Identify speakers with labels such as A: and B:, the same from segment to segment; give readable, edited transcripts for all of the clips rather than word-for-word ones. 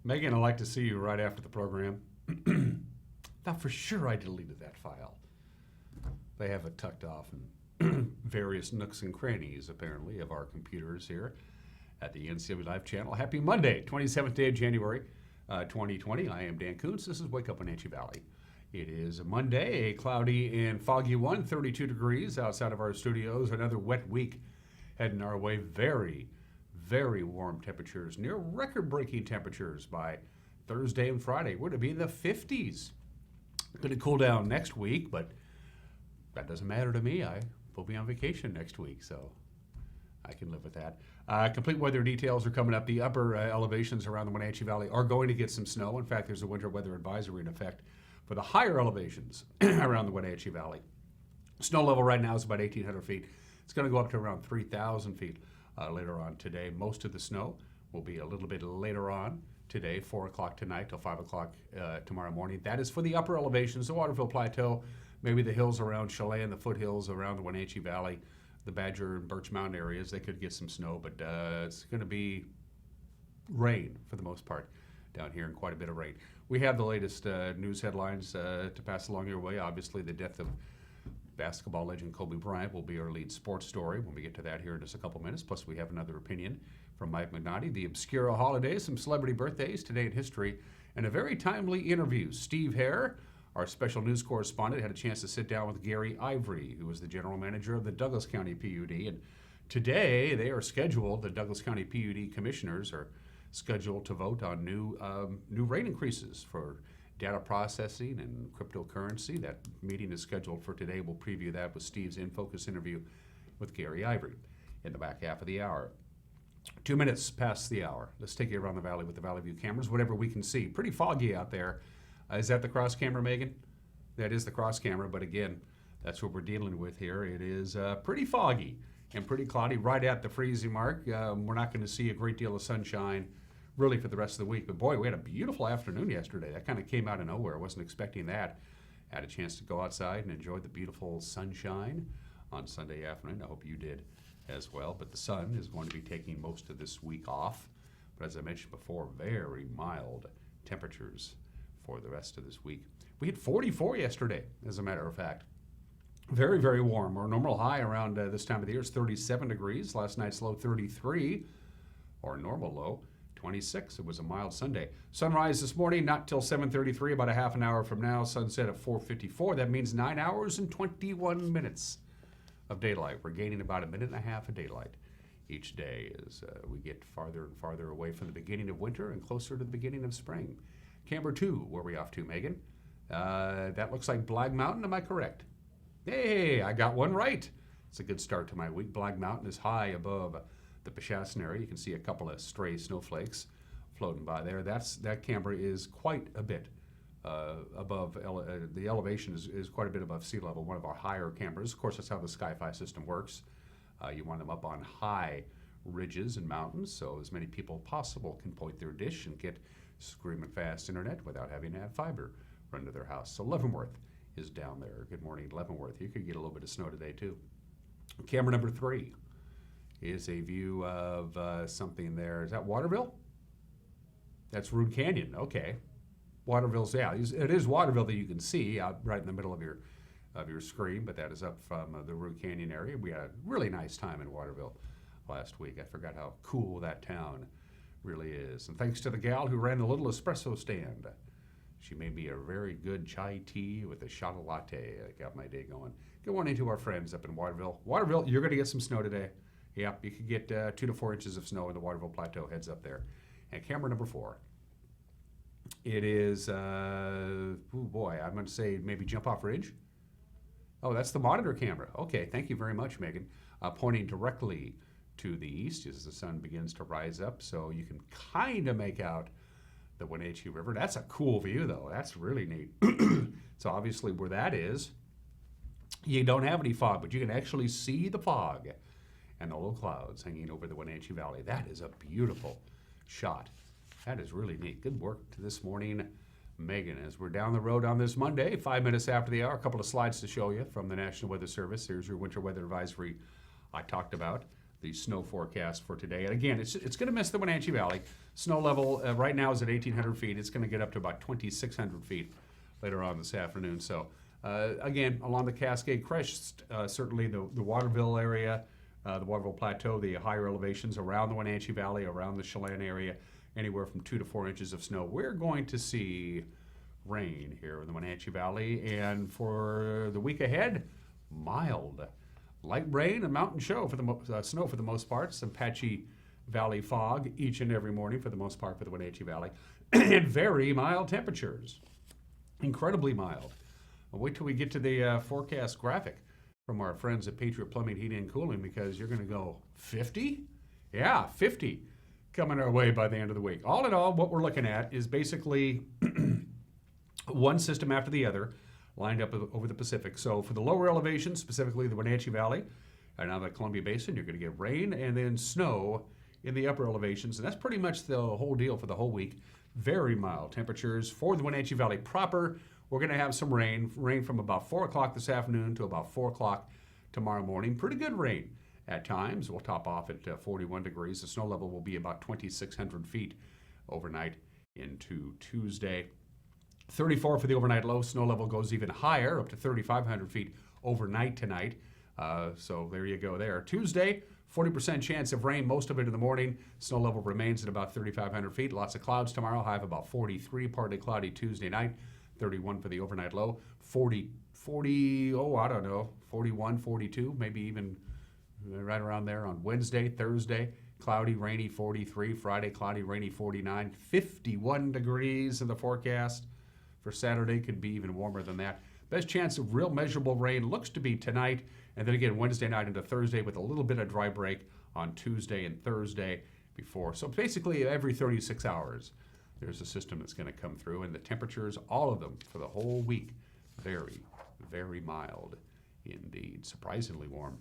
A: Megan, I'd like to see you right after the program. Thought for sure I deleted that file. They have it tucked off in various nooks and crannies, apparently, of our computers here at the NCW Live channel. Happy Monday, 27th day of January, 2020. I am Dan Kuntz. This is Wake Up Wenatchee Valley. It is a Monday, a cloudy and foggy one, 32 degrees outside of our studios. Another wet week heading our way. Very, very warm temperatures, near record-breaking temperatures by Thursday and Friday. We're going to be in the 50s. Going to cool down next week, but that doesn't matter to me. I will be on vacation next week, so I can live with that. Complete weather details are coming up. The upper elevations around the Wenatchee Valley are going to get some snow. In fact, there's a winter weather advisory in effect for the higher elevations around the Wenatchee Valley. Snow level right now is about 1,800 feet. It's going to go up to around 3,000 feet later on today. Most of the snow will be a little bit later on today, 4 o'clock tonight till 5 o'clock tomorrow morning. That is for the upper elevations, the Waterville Plateau, maybe the hills around Chalet and the foothills around the Wenatchee Valley, the Badger and Birch Mountain areas. They could get some snow, but it's going to be rain for the most part down here, and quite a bit of rain. We have the latest news headlines to pass along your way. Obviously, the death of basketball legend Kobe Bryant will be our lead sports story when we get to that here in just a couple minutes. Plus, we have another opinion from Mike McNaughty, the Obscura holidays, some celebrity birthdays today in history, and a very timely interview. Steve Hare, our special news correspondent, had a chance to sit down with Gary Ivory, who is the general manager of the Douglas County PUD. And today they are scheduled, the Douglas County PUD commissioners are scheduled to vote on new rate increases for data processing and cryptocurrency. That meeting is scheduled for today. We'll preview that with Steve's In Focus interview with Gary Ivory in the back half of the hour. 2 minutes past the hour. Let's take you around the valley with the Valley View cameras, whatever we can see. Pretty foggy out there. Is that the cross camera, Megan? That is the cross camera, but again, that's what we're dealing with here. It is pretty foggy and pretty cloudy, right at the freezing mark. We're not going to see a great deal of sunshine really for the rest of the week. But boy, we had a beautiful afternoon yesterday. That kind of came out of nowhere. I wasn't expecting that. Had a chance to go outside and enjoy the beautiful sunshine on Sunday afternoon. I hope you did as well. But the sun is going to be taking most of this week off. But as I mentioned before, very mild temperatures for the rest of this week. We hit 44 yesterday, as a matter of fact. Very, very warm. Our normal high around this time of the year is 37 degrees. Last night's low, 33. Our normal low, 26. It was a mild Sunday. Sunrise this morning, not till 7:33, about a half an hour from now. Sunset at 4:54. That means 9 hours and 21 minutes of daylight. We're gaining about a minute and a half of daylight each day as we get farther and farther away from the beginning of winter and closer to the beginning of spring. Camber 2, where are we off to, Megan? That looks like Blag Mountain, am I correct? Hey, I got one right. It's a good start to my week. Blag Mountain is high above the Peshastin area. You can see a couple of stray snowflakes floating by there. That camber is quite a bit above, the elevation is quite a bit above sea level, one of our higher cambers. Of course, that's how the Sky-Fi system works. You want them up on high ridges and mountains, so as many people as possible can point their dish and get screaming fast internet without having to have fiber run to their house. So Leavenworth is down there. Good morning, Leavenworth. You could get a little bit of snow today, too. Camera number 3 is a view of something there. Is that Waterville? That's Rood Canyon. Okay. Waterville's, yeah, it is Waterville that you can see out right in the middle of your screen, but that is up from the Rood Canyon area. We had a really nice time in Waterville last week. I forgot how cool that town really is. And thanks to the gal who ran the little espresso stand. She made me a very good chai tea with a shot of latte. I got my day going. Good morning to our friends up in Waterville. Waterville, you're going to get some snow today. Yep, you could get 2 to 4 inches of snow in the Waterville Plateau. Heads up there. And camera number 4. It is, oh boy, I'm going to say maybe Jump Off Ridge. Oh, that's the monitor camera. Okay, thank you very much, Megan. Pointing directly to the east as the sun begins to rise up, so you can kind of make out the Wenatchee River. That's a cool view, though. That's really neat. So obviously where that is, you don't have any fog, but you can actually see the fog and the low clouds hanging over the Wenatchee Valley. That is a beautiful shot. That is really neat. Good work this morning, Megan. As we're down the road on this Monday, 5 minutes after the hour, a couple of slides to show you from the National Weather Service. Here's your winter weather advisory I talked about the snow forecast for today. And again, it's going to miss the Wenatchee Valley. Snow level right now is at 1,800 feet. It's going to get up to about 2,600 feet later on this afternoon. So again, along the Cascade Crest, certainly the Waterville area, the Waterville Plateau, the higher elevations around the Wenatchee Valley, around the Chelan area, anywhere from 2 to 4 inches of snow. We're going to see rain here in the Wenatchee Valley. And for the week ahead, mild. Light rain and mountain snow for the most part. Some patchy valley fog each and every morning for the most part for the Wenatchee Valley. And very mild temperatures. Incredibly mild. I'll wait till we get to the forecast graphic from our friends at Patriot Plumbing, Heating, and Cooling, because you're going to go 50? Yeah, 50 coming our way by the end of the week. All in all, what we're looking at is basically one system after the other lined up over the Pacific. So for the lower elevations, specifically the Wenatchee Valley and now the Columbia Basin, you're going to get rain and then snow in the upper elevations. And that's pretty much the whole deal for the whole week. Very mild temperatures. For the Wenatchee Valley proper, we're going to have some rain from about 4 o'clock this afternoon to about 4 o'clock tomorrow morning. Pretty good rain at times. We'll top off at 41 degrees. The snow level will be about 2,600 feet overnight into Tuesday. 34 for the overnight low. Snow level goes even higher, up to 3,500 feet overnight tonight. So there you go there. Tuesday, 40% chance of rain, most of it in the morning. Snow level remains at about 3,500 feet. Lots of clouds tomorrow. High of about 43, partly cloudy Tuesday night. 31 for the overnight low. 40, I don't know, 41, 42, maybe even right around there on Wednesday, Thursday. Cloudy, rainy 43. Friday, cloudy, rainy 49. 51 degrees in the forecast. For Saturday, could be even warmer than that. Best chance of real measurable rain looks to be tonight, and then again Wednesday night into Thursday with a little bit of dry break on Tuesday and Thursday before. So basically every 36 hours there's a system that's going to come through, and the temperatures, all of them for the whole week, very, very mild indeed. Surprisingly warm.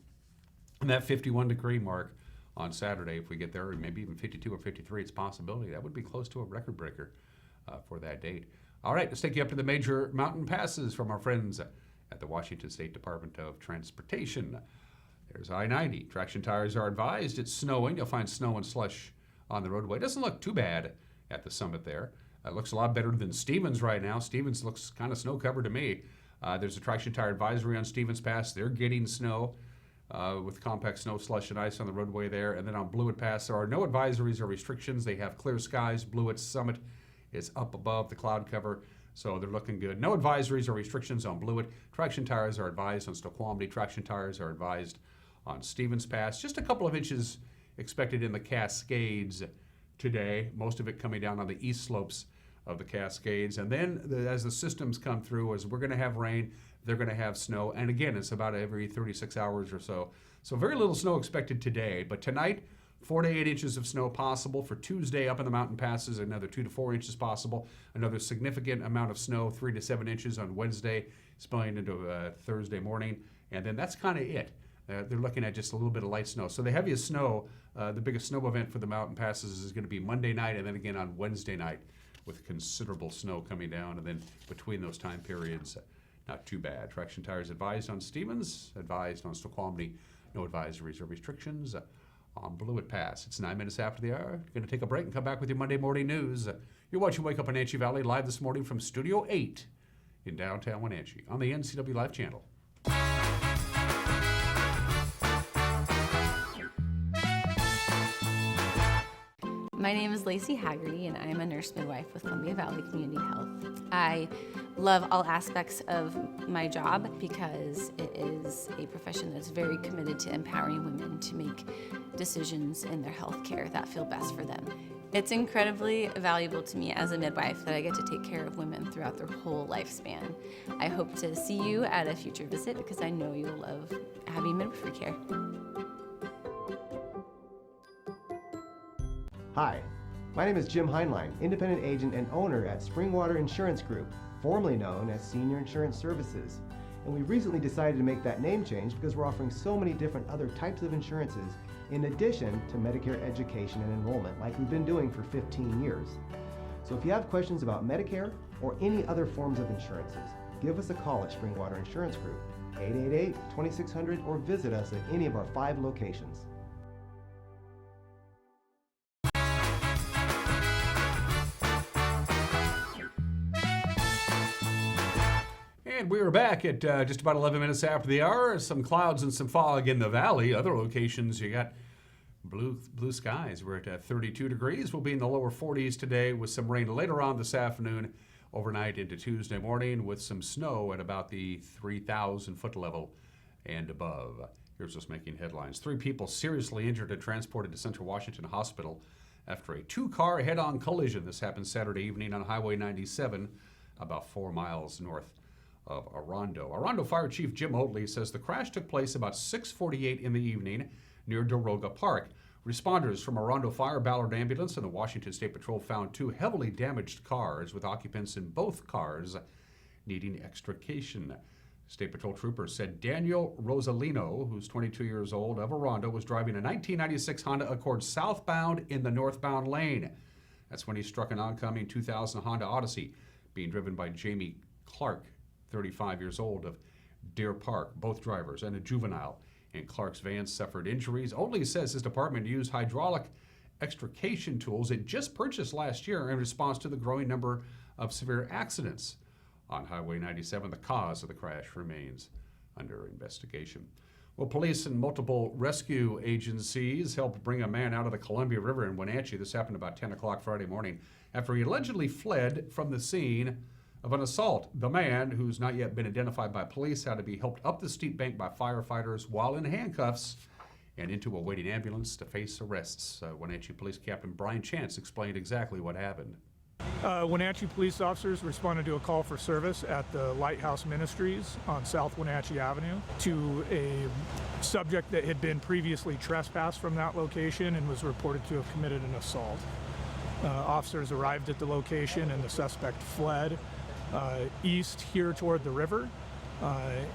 A: And that 51 degree mark on Saturday, if we get there, or maybe even 52 or 53, it's a possibility. That would be close to a record breaker for that date. All right, let's take you up to the major mountain passes from our friends at the Washington State Department of Transportation. There's I-90. Traction tires are advised. It's snowing. You'll find snow and slush on the roadway. It doesn't look too bad at the summit there. It looks a lot better than Stevens right now. Stevens looks kind of snow-covered to me. There's a traction tire advisory on Stevens Pass. They're getting snow with compact snow, slush, and ice on the roadway there. And then on Blewett Pass, there are no advisories or restrictions. They have clear skies. Blewett's summit is up above the cloud cover, so they're looking good. No advisories or restrictions on Blewett. Traction tires are advised on Snoqualmie. Traction tires are advised on Stevens Pass. Just a couple of inches expected in the Cascades today, most of it coming down on the east slopes of the Cascades. And then as the systems come through, as we're going to have rain, they're going to have snow. And again, it's about every 36 hours or so. So very little snow expected today, but tonight, 4 to 8 inches of snow possible. For Tuesday up in the mountain passes, another 2 to 4 inches possible. Another significant amount of snow, 3 to 7 inches on Wednesday, spilling into Thursday morning. And then that's kind of it. They're looking at just a little bit of light snow. So the heaviest snow, the biggest snow event for the mountain passes is going to be Monday night and then again on Wednesday night with considerable snow coming down. And then between those time periods, not too bad. Traction tires advised on Stevens, advised on Snoqualmie. No advisories or restrictions on Blewett Pass. It's 9 minutes after the hour. Going to take a break and come back with your Monday morning news. You're watching Wake Up Wenatchee Valley live this morning from Studio 8 in downtown Wenatchee on the NCW Live channel.
B: My name is Lacey Haggerty, and I am a nurse midwife with Columbia Valley Community Health. I love all aspects of my job because it is a profession that's very committed to empowering women to make decisions in their health care that feel best for them. It's incredibly valuable to me as a midwife that I get to take care of women throughout their whole lifespan. I hope to see you at a future visit because I know you'll love having midwifery care.
C: Hi, my name is Jim Heinlein, independent agent and owner at Springwater Insurance Group, formerly known as Senior Insurance Services. And we recently decided to make that name change because we're offering so many different other types of insurances in addition to Medicare education and enrollment like we've been doing for 15 years. So if you have questions about Medicare or any other forms of insurances, give us a call at Springwater Insurance Group, 888-2600, or visit us at any of our 5 locations.
A: And we are back at just about 11 minutes after the hour. Some clouds and some fog in the valley. Other locations, you got blue skies. We're at 32 degrees. We'll be in the lower 40s today with some rain later on this afternoon, overnight into Tuesday morning with some snow at about the 3,000 foot level and above. Here's what's making headlines. 3 people seriously injured and transported to Central Washington Hospital after a 2-car head-on collision. This happened Saturday evening on Highway 97, about 4 miles north of Arando. Arando Fire Chief Jim Oatley says the crash took place about 6:48 in the evening near Doroga Park. Responders from Arando Fire, Ballard Ambulance, and the Washington State Patrol found 2 heavily damaged cars with occupants in both cars needing extrication. State Patrol troopers said Daniel Rosalino, who's 22 years old, of Arando, was driving a 1996 Honda Accord southbound in the northbound lane. That's when he struck an oncoming 2000 Honda Odyssey being driven by Jamie Clark, 35 years old, of Deer Park. Both drivers and a juvenile in Clark's van suffered injuries. Oatley says his department used hydraulic extrication tools it just purchased last year in response to the growing number of severe accidents on Highway 97. The cause of the crash remains under investigation. Well, police and multiple rescue agencies helped bring a man out of the Columbia River in Wenatchee. This happened about 10 o'clock Friday morning after he allegedly fled from the scene of an assault. The man, who's not yet been identified by police, had to be helped up the steep bank by firefighters while in handcuffs and into a waiting ambulance to face arrests. Wenatchee Police Captain Brian Chance explained exactly what happened.
D: Wenatchee police officers responded to a call for service at the Lighthouse Ministries on South Wenatchee Avenue to a subject that had been previously trespassed from that location and was reported to have committed an assault. Officers arrived at the location and the suspect fled east here toward the river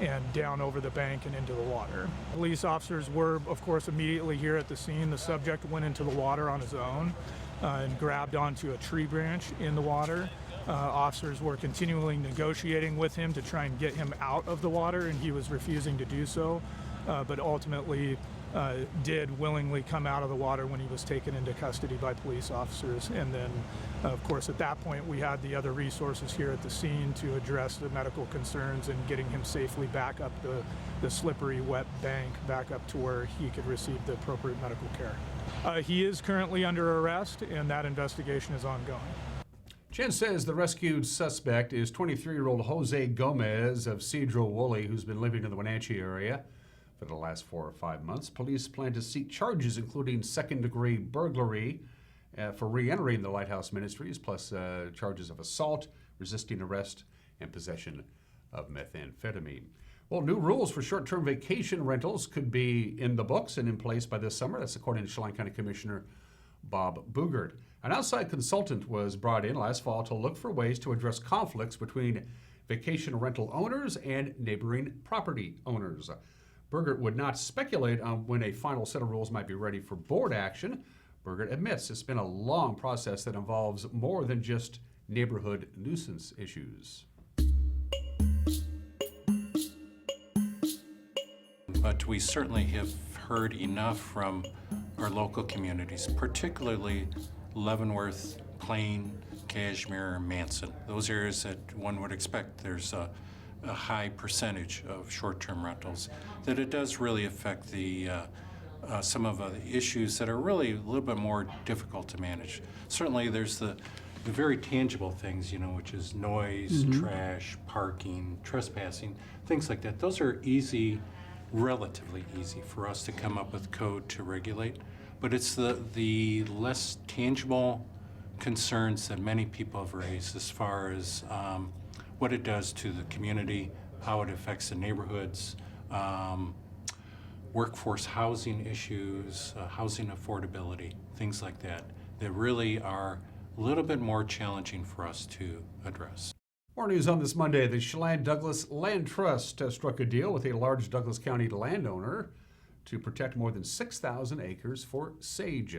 D: and down over the bank and into the water. Police officers were, of course, immediately here at the scene. The subject went into the water on his own and grabbed onto a tree branch in the water. Officers were continually negotiating with him to try and get him out of the water, and he was refusing to do so, but ultimately did willingly come out of the water when he was taken into custody by police officers. And then, of course, at that point, we had the other resources here at the scene to address the medical concerns and getting him safely back up the slippery, wet bank, back up to where he could receive the appropriate medical care. He is currently under arrest, and that investigation is ongoing.
A: Chen says the rescued suspect is 23-year-old Jose Gomez of Cedro Woolley, who's been living in the Wenatchee area for the last 4 or 5 months. Police plan to seek charges including second-degree burglary for re-entering the Lighthouse Ministries, plus charges of assault, resisting arrest, and possession of methamphetamine. Well, new rules for short-term vacation rentals could be in the books and in place by this summer. That's according to Chelan County Commissioner Bob Boogert. An outside consultant was brought in last fall to look for ways to address conflicts between vacation rental owners and neighboring property owners. Boogert would not speculate on when a final set of rules might be ready for board action. Boogert admits it's been a long process that involves more than just neighborhood nuisance issues.
E: But we certainly have heard enough from our local communities, particularly Leavenworth, Plain, Cashmere, Manson. Those areas that one would expect there's a high percentage of short-term rentals, that it does really affect the some of the issues that are really a little bit more difficult to manage. Certainly there's the very tangible things, which is noise, trash, parking, trespassing, things like that. Those are easy, relatively easy for us to come up with code to regulate, but it's the less tangible concerns that many people have raised as far as what it does to the community, how it affects the neighborhoods, workforce housing issues, housing affordability, things like that, that really are a little bit more challenging for us to address.
A: More news on this Monday. The Chelan Douglas Land Trust struck a deal with a large Douglas County landowner to protect more than 6,000 acres for sage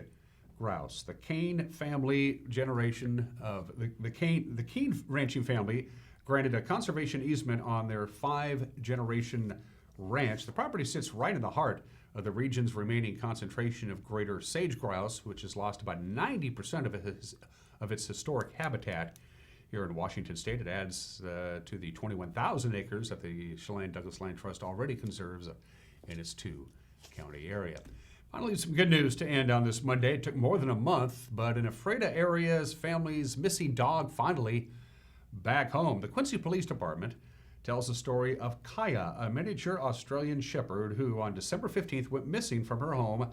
A: grouse. The Kane family generation of the Kane ranching family granted a conservation easement on their 5-generation ranch. The property sits right in the heart of the region's remaining concentration of greater sage grouse, which has lost about 90% of its historic habitat here in Washington State. It adds to the 21,000 acres that the Chelan Douglas Land Trust already conserves in its 2-county area. Finally, some good news to end on this Monday. It took more than a month, but in Ephrata area's family's missing dog finally back home. The Quincy Police Department tells the story of Kaya, a miniature Australian Shepherd who on December 15th went missing from her home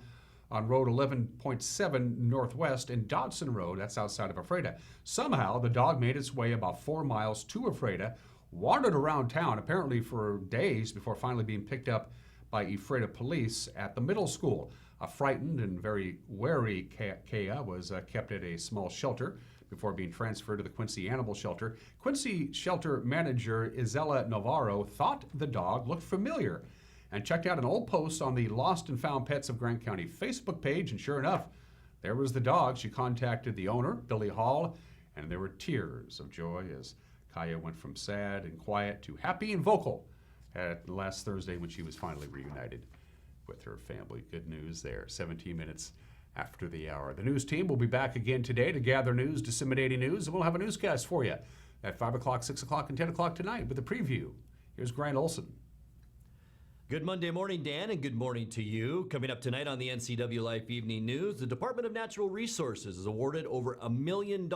A: on Road 11.7 Northwest and Dodson Road, that's outside of Ephrata. Somehow, the dog made its way about 4 miles to Ephrata, wandered around town apparently for days before finally being picked up by Ephrata police at the middle school. A frightened and very wary Kaya was kept at a small shelter before being transferred to the Quincy Animal Shelter. Quincy Shelter manager Isela Navarro thought the dog looked familiar and checked out an old post on the Lost and Found Pets of Grant County Facebook page, and sure enough, there was the dog. She contacted the owner, Billy Hall, and there were tears of joy as Kaya went from sad and quiet to happy and vocal at last Thursday when she was finally reunited with her family. Good news there, 17 minutes after the hour. The news team will be back again today to gather news, disseminating news, and we'll have a newscast for you at 5 o'clock, 6 o'clock, and 10 o'clock tonight with a preview. Here's Grant Olson.
F: Good Monday morning, Dan, and good morning to you. Coming up tonight on the NCW Life Evening News, the Department of Natural Resources has awarded over $1 million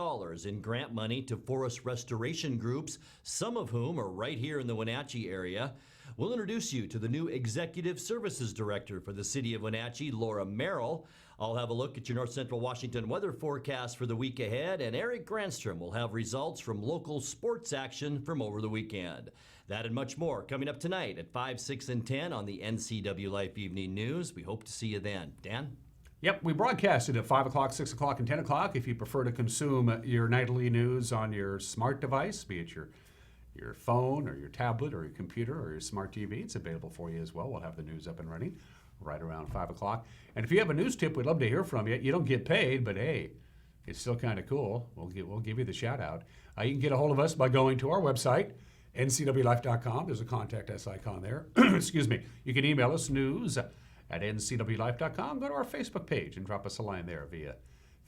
F: in grant money to forest restoration groups, some of whom are right here in the Wenatchee area. We'll introduce you to the new Executive Services Director for the City of Wenatchee, Laura Merrill. I'll have a look at your North Central Washington weather forecast for the week ahead, and Eric Granstrom will have results from local sports action from over the weekend. That and much more coming up tonight at 5, 6, and 10 on the NCW Life Evening News. We hope to see you then. Dan?
A: Yep, we broadcast it at 5 o'clock, 6 o'clock, and 10 o'clock. If you prefer to consume your nightly news on your smart device, be it your phone or your tablet or your computer or your smart TV, it's available for you as well. We'll have the news up and running right around 5 o'clock. And if you have a news tip, we'd love to hear from you. You don't get paid, but hey, it's still kind of cool. We'll give you the shout out. You can get a hold of us by going to our website, ncwlife.com. There's a contact us icon there. Excuse me. You can email us news at ncwlife.com. Go to our Facebook page and drop us a line there via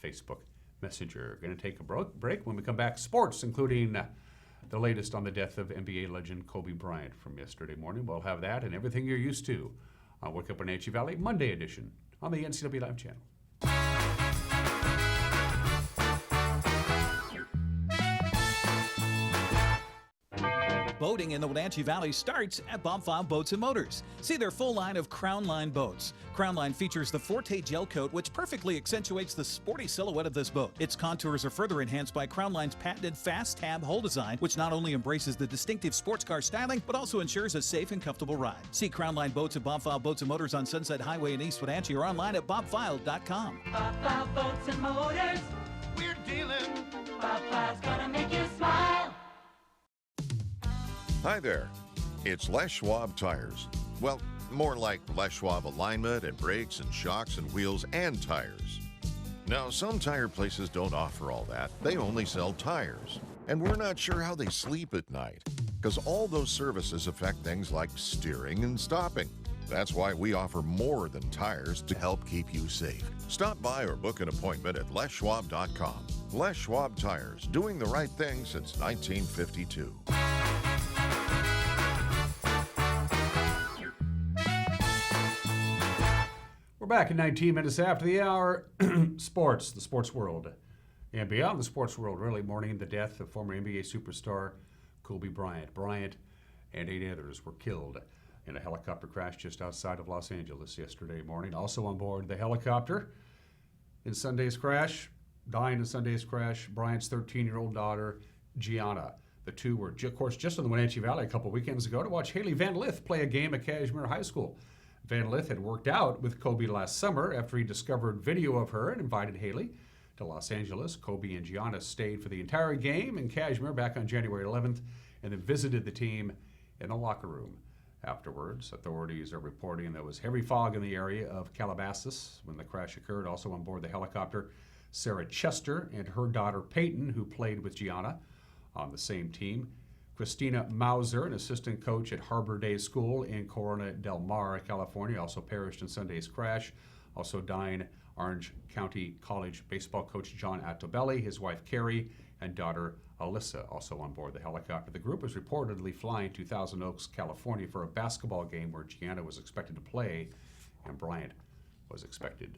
A: Facebook Messenger. We're going to take a break. When we come back, sports, including the latest on the death of NBA legend Kobe Bryant from yesterday morning. We'll have that and everything you're used to on Wake Up Wenatchee Valley, Monday edition on the NCW Live channel.
G: Boating in the Wenatchee Valley starts at Bob File Boats and Motors. See their full line of Crown Line boats. Crown Line features the Forte gel coat, which perfectly accentuates the sporty silhouette of this boat. Its contours are further enhanced by Crown Line's patented fast tab hull design, which not only embraces the distinctive sports car styling, but also ensures a safe and comfortable ride. See Crown Line boats at Bob File Boats and Motors on Sunset Highway in East Wenatchee or online at bobfile.com.
H: Bob File Boats and Motors, we're dealing. Bob File's gonna make you smile.
I: Hi there, it's Les Schwab Tires. Well, more like Les Schwab alignment and brakes and shocks and wheels and tires. Now, some tire places don't offer all that. They only sell tires. And we're not sure how they sleep at night, because all those services affect things like steering and stopping. That's why we offer more than tires to help keep you safe. Stop by or book an appointment at leschwab.com. Les Schwab Tires, doing the right thing since 1952.
A: We're back at 19 minutes after the hour. Sports, the sports world. And beyond the sports world, really, mourning the death of former NBA superstar Kobe Bryant. Bryant and 8 others were killed in a helicopter crash just outside of Los Angeles yesterday morning. Also on board the helicopter in Sunday's crash, dying in Sunday's crash, Bryant's 13-year-old daughter, Gianna. The two were, of course, just in the Wenatchee Valley a couple weekends ago to watch Haley Van Lith play a game at Cashmere High School. Van Lith had worked out with Kobe last summer after he discovered video of her and invited Haley to Los Angeles. Kobe and Gianna stayed for the entire game in Cashmere back on January 11th and then visited the team in the locker room. Afterwards, authorities are reporting there was heavy fog in the area of Calabasas when the crash occurred. Also on board the helicopter, Sarah Chester and her daughter Peyton, who played with Gianna on the same team. Christina Mauser, an assistant coach at Harbor Day School in Corona del Mar, California, also perished in Sunday's crash. Also dying, Orange County College baseball coach John Attobelli, his wife Carrie, and daughter Alyssa, also on board the helicopter. The group was reportedly flying to Thousand Oaks, California for a basketball game where Gianna was expected to play and Bryant was expected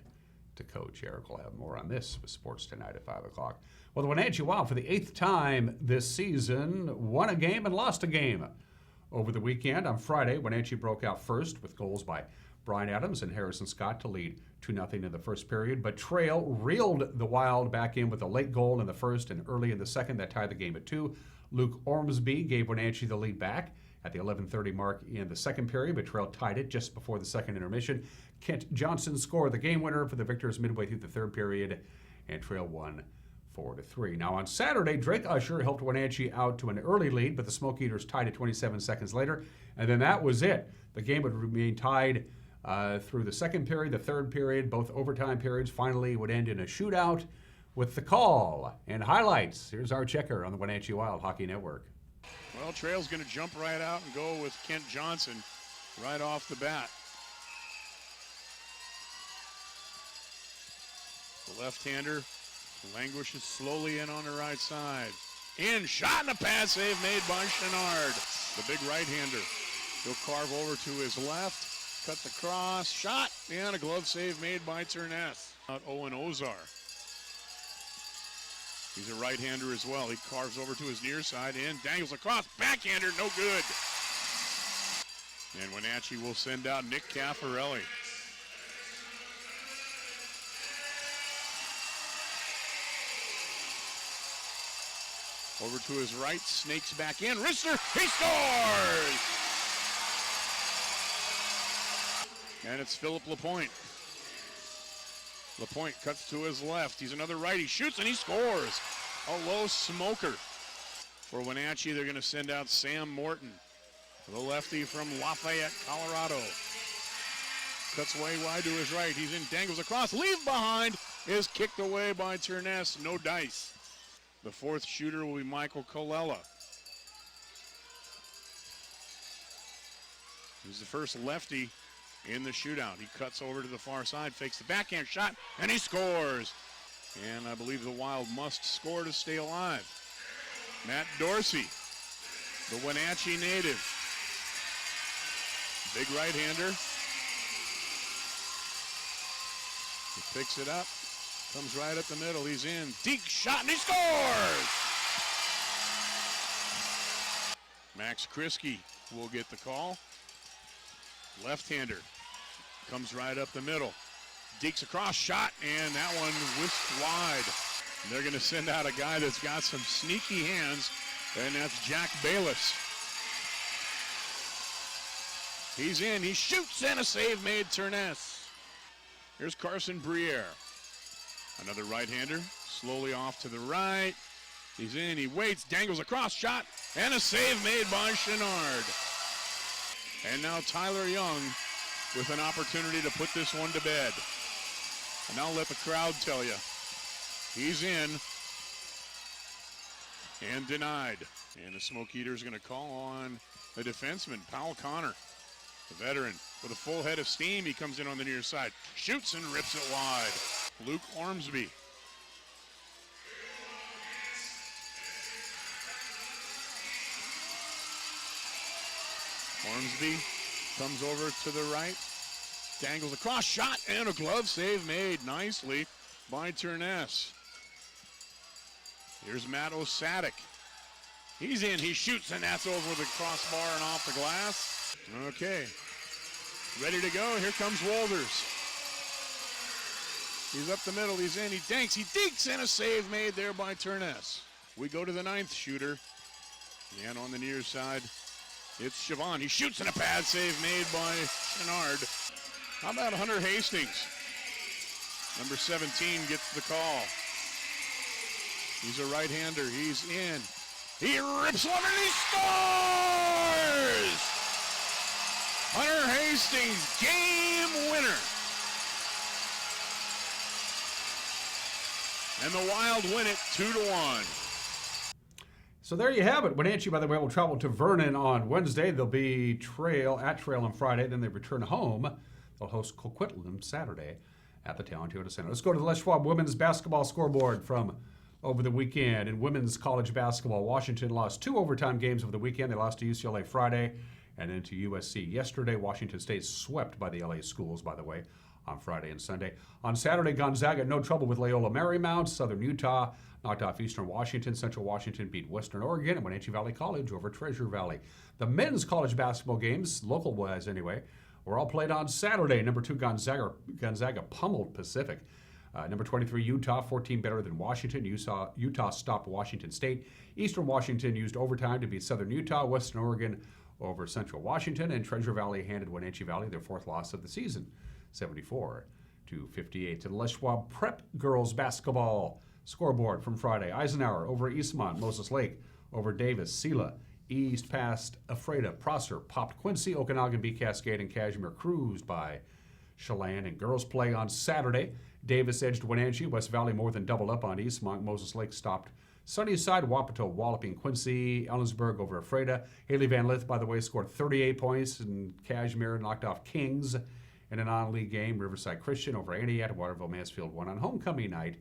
A: to coach. Eric will have more on this with Sports Tonight at 5 o'clock. Well, the Wenatchee Wild, for the 8th time this season, won a game and lost a game. Over the weekend, on Friday, Wenatchee broke out first with goals by Brian Adams and Harrison Scott to lead 2-0 in the first period, but Trail reeled the Wild back in with a late goal in the first and early in the second that tied the game at 2. Luke Ormsby gave Wenatchee the lead back at the 11:30 mark in the second period, but Trail tied it just before the second intermission. Kent Johnson scored the game winner for the Victors midway through the third period, and Trail won 4-3. Now on Saturday, Drake Usher helped Wenatchee out to an early lead, but the Smoke Eaters tied it 27 seconds later, and then that was it. The game would remain tied through the second period, the third period, both overtime periods. Finally, would end in a shootout with the call and highlights. Here's our checker on the Wenatchee Wild Hockey Network.
J: Well, Trail's going to jump right out and go with Kent Johnson right off the bat. The left-hander languishes slowly in on the right side. In, shot, and a pass save made by Chenard. The big right-hander. He'll carve over to his left, cut the cross, shot, and a glove save made by Turness. Owen Ozar. He's a right-hander as well. He carves over to his near side and dangles across. Backhander, no good. And Wenatchee will send out Nick Caffarelli. Over to his right, snakes back in. Rister, he scores! And it's Philip Lapointe. Lapointe cuts to his left. He's another right. He shoots and he scores. A low smoker. For Wenatchee, they're going to send out Sam Morton, the lefty from Lafayette, Colorado. Cuts way wide to his right. He's in, dangles across. Leave behind is kicked away by Turness. No dice. The fourth shooter will be Michael Colella. He's the first lefty in the shootout. He cuts over to the far side, fakes the backhand shot, and he scores. And I believe the Wild must score to stay alive. Matt Dorsey, the Wenatchee native. Big right-hander. He picks it up, comes right up the middle. He's in. Deke shot, and he scores! Max Kriske will get the call. Left-hander comes right up the middle. Deeks across, shot, and that one whisked wide. And they're going to send out a guy that's got some sneaky hands, and that's Jack Bayless. He's in, he shoots, and a save made Turness. Here's Carson Briere. Another right-hander, slowly off to the right. He's in, he waits, dangles across, shot, and a save made by Chenard. And now Tyler Young with an opportunity to put this one to bed. And I'll let the crowd tell you. He's in and denied. And the Smoke Eaters going to call on the defenseman, Powell Connor, the veteran. With a full head of steam, he comes in on the near side. Shoots and rips it wide. Luke Ormsby. Ormsby comes over to the right, dangles across, shot, and a glove save made nicely by Turness. Here's Matt Osadik. He's in, he shoots, and that's over the crossbar and off the glass. Okay, ready to go. Here comes Walters. He's up the middle, he's in, he dinks, he deeks, and a save made there by Turness. We go to the ninth shooter, and on the near side, it's Siobhan. He shoots and a pad save made by Chenard. How about Hunter Hastings? Number 17 gets the call. He's a right-hander. He's in. He rips one and he scores! Hunter Hastings, game winner. And the Wild win it 2-1.
A: So there you have it. Wenatchee, by the way, will travel to Vernon on Wednesday. They'll be at Trail on Friday. Then they return home. They'll host Coquitlam Saturday at the Town Toyota Center. Let's go to the Les Schwab Women's Basketball Scoreboard from over the weekend. In women's college basketball, Washington lost 2 overtime games over the weekend. They lost to UCLA Friday and then to USC yesterday. Washington State swept by the LA schools, by the way, on Friday and Sunday. On Saturday, Gonzaga had no trouble with Loyola Marymount. Southern Utah knocked off Eastern Washington. Central Washington beat Western Oregon, and Wenatchee Valley College over Treasure Valley. The men's college basketball games, local-wise anyway, were all played on Saturday. Number 2 Gonzaga pummeled Pacific. Number 23 Utah, 14 better than Washington. Utah stopped Washington State. Eastern Washington used overtime to beat Southern Utah. Western Oregon over Central Washington, and Treasure Valley handed Wenatchee Valley their 4th loss of the season, 74-58. To the Les Schwab Prep girls basketball scoreboard from Friday. Eisenhower over Eastmont. Moses Lake over Davis. Sela eased past Ephrata. Prosser popped Quincy. Okanagan beat Cascade, and Kashmir cruised by Chelan. And girls play on Saturday. Davis edged Wenatchee. West Valley more than doubled up on Eastmont. Moses Lake stopped Sunnyside. Wapato walloping Quincy. Ellensburg over Ephrata. Haley Van Lith, by the way, scored 38 points, and Kashmir knocked off Kings in a non-league game. Riverside Christian over Antioch. Waterville Mansfield won on homecoming night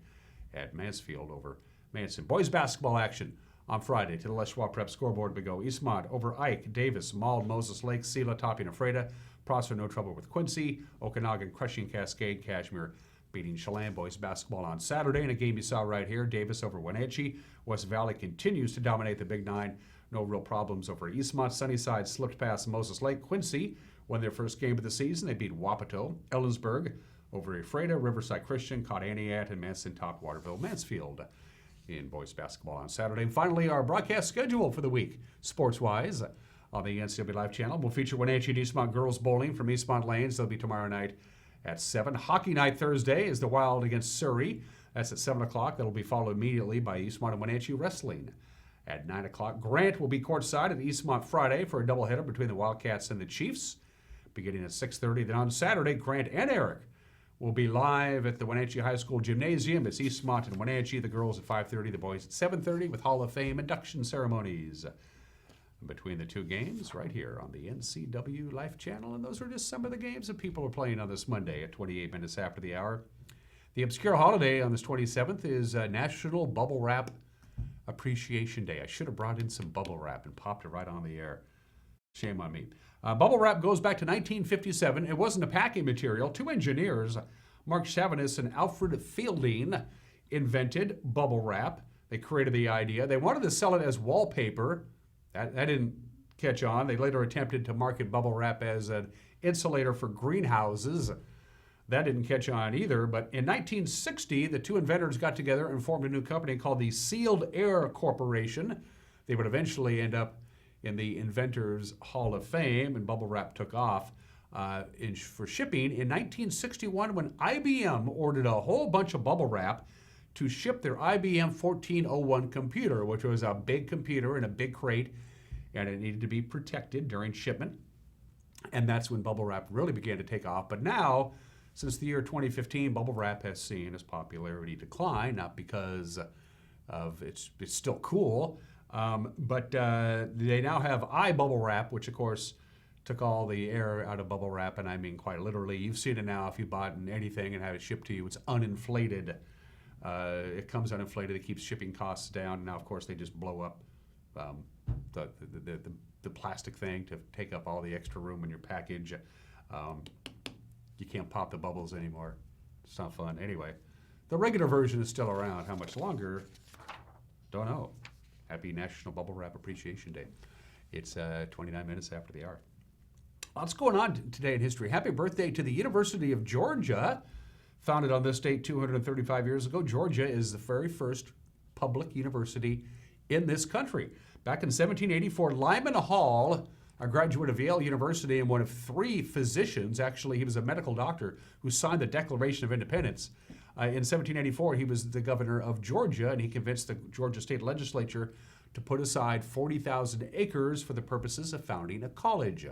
A: at Mansfield over Manson. Boys basketball action on Friday. To the Les Schwab Prep scoreboard we go. Eastmont over Ike. Davis mauled Moses Lake. Sela topping Ephrata. Prosser no trouble with Quincy. Okanagan crushing Cascade. Kashmir beating Chelan. Boys basketball on Saturday in a game you saw right here. Davis over Wenatchee. West Valley continues to dominate the Big Nine. No real problems over Eastmont. Sunnyside slipped past Moses Lake. Quincy won their first game of the season. They beat Wapato. Ellensburg over Ephrata. Riverside Christian caught Antioch, and Manson topped Waterville Mansfield in boys basketball on Saturday. And finally, our broadcast schedule for the week, sports-wise, on the NCW Live channel. We'll feature Wenatchee and Eastmont girls bowling from Eastmont Lanes. They'll be tomorrow night at 7. Hockey night Thursday is the Wild against Surrey. That's at 7 o'clock. That'll be followed immediately by Eastmont and Wenatchee wrestling at 9 o'clock. Grant will be courtside at Eastmont Friday for a doubleheader between the Wildcats and the Chiefs, beginning at 6:30. Then on Saturday, Grant and Eric will be live at the Wenatchee High School Gymnasium. It's Eastmont and Wenatchee. The girls at 5:30, the boys at 7:30 with Hall of Fame induction ceremonies between the two games right here on the NCW Life channel. And those are just some of the games that people are playing on this Monday at 28 minutes after the hour. The obscure holiday on this 27th is National Bubble Wrap Appreciation Day. I should have brought in some bubble wrap and popped it right on the air. Shame on me. Bubble wrap goes back to 1957. It wasn't a packing material. 2 engineers, Mark Chavanis and Alfred Fielding, invented bubble wrap. They created the idea. They wanted to sell it as wallpaper. That didn't catch on. They later attempted to market bubble wrap as an insulator for greenhouses. That didn't catch on either. But in 1960, the 2 inventors got together and formed a new company called the Sealed Air Corporation. They would eventually end up in the Inventors Hall of Fame, and bubble wrap took off for shipping in 1961 when IBM ordered a whole bunch of bubble wrap to ship their IBM 1401 computer, which was a big computer in a big crate, and it needed to be protected during shipment. And that's when bubble wrap really began to take off. But now, since the year 2015, bubble wrap has seen its popularity decline, not because of it's still cool, but they now have iBubble Wrap, which of course took all the air out of bubble wrap, and I mean quite literally. You've seen it now if you bought anything and had it shipped to you. It's uninflated. It comes uninflated. It keeps shipping costs down. Now, of course, they just blow up the plastic thing to take up all the extra room in your package. You can't pop the bubbles anymore. It's not fun. Anyway, the regular version is still around. How much longer? Don't know. Happy National Bubble Wrap Appreciation Day. It's 29 minutes after the hour. Lots going on today in history. Happy birthday to the University of Georgia. Founded on this date 235 years ago, Georgia is the very first public university in this country. Back in 1784, Lyman Hall, a graduate of Yale University and one of 3 physicians, actually he was a medical doctor, who signed the Declaration of Independence. In 1784, he was the governor of Georgia, and he convinced the Georgia state legislature to put aside 40,000 acres for the purposes of founding a college.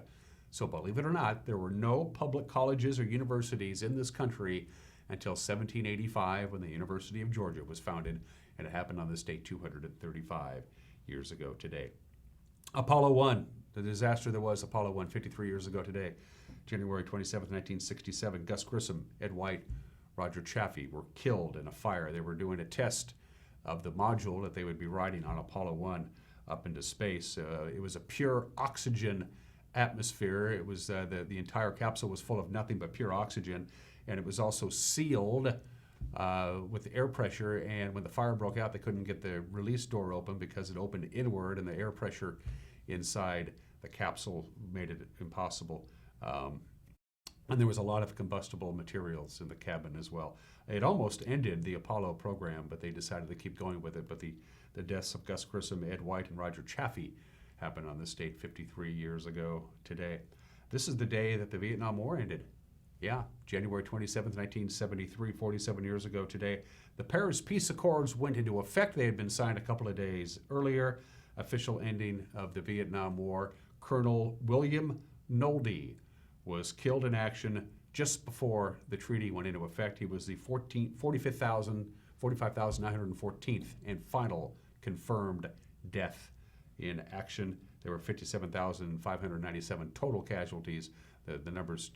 A: So believe it or not, there were no public colleges or universities in this country until 1785, when the University of Georgia was founded, and it happened on this date 235 years ago today. Apollo 1, the disaster that was Apollo 1 53 years ago today, January 27, 1967. Gus Grissom, Ed White, Roger Chaffee were killed in a fire. They were doing a test of the module that they would be riding on Apollo 1 up into space. It was a pure oxygen atmosphere. It was the entire capsule was full of nothing but pure oxygen, and it was also sealed with air pressure. And when the fire broke out, they couldn't get the release door open because it opened inward, and the air pressure inside the capsule made it impossible. And there was a lot of combustible materials in the cabin as well. It almost ended the Apollo program, but they decided to keep going with it. But the deaths of Gus Grissom, Ed White, and Roger Chaffee happened on this date 53 years ago today. This is the day that the Vietnam War ended. Yeah, January 27th, 1973, 47 years ago today. The Paris Peace Accords went into effect. They had been signed a couple of days earlier. Official ending of the Vietnam War. Colonel William Nolde was killed in action just before the treaty went into effect. He was the 45,914th and final confirmed death in action. There were 57,597 total casualties. The numbers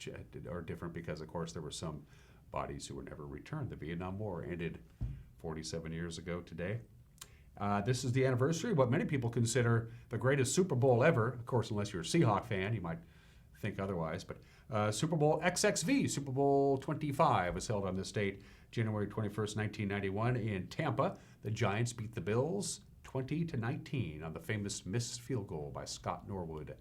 A: are different because, of course, there were some bodies who were never returned. The Vietnam War ended 47 years ago today. This is the anniversary of what many people consider the greatest Super Bowl ever. Of course, unless you're a Seahawk fan, you might think otherwise. But Super Bowl XXV, Super Bowl 25, was held on this date, January 21st, 1991, in Tampa. The Giants beat the Bills 20-19 on the famous missed field goal by Scott Norwood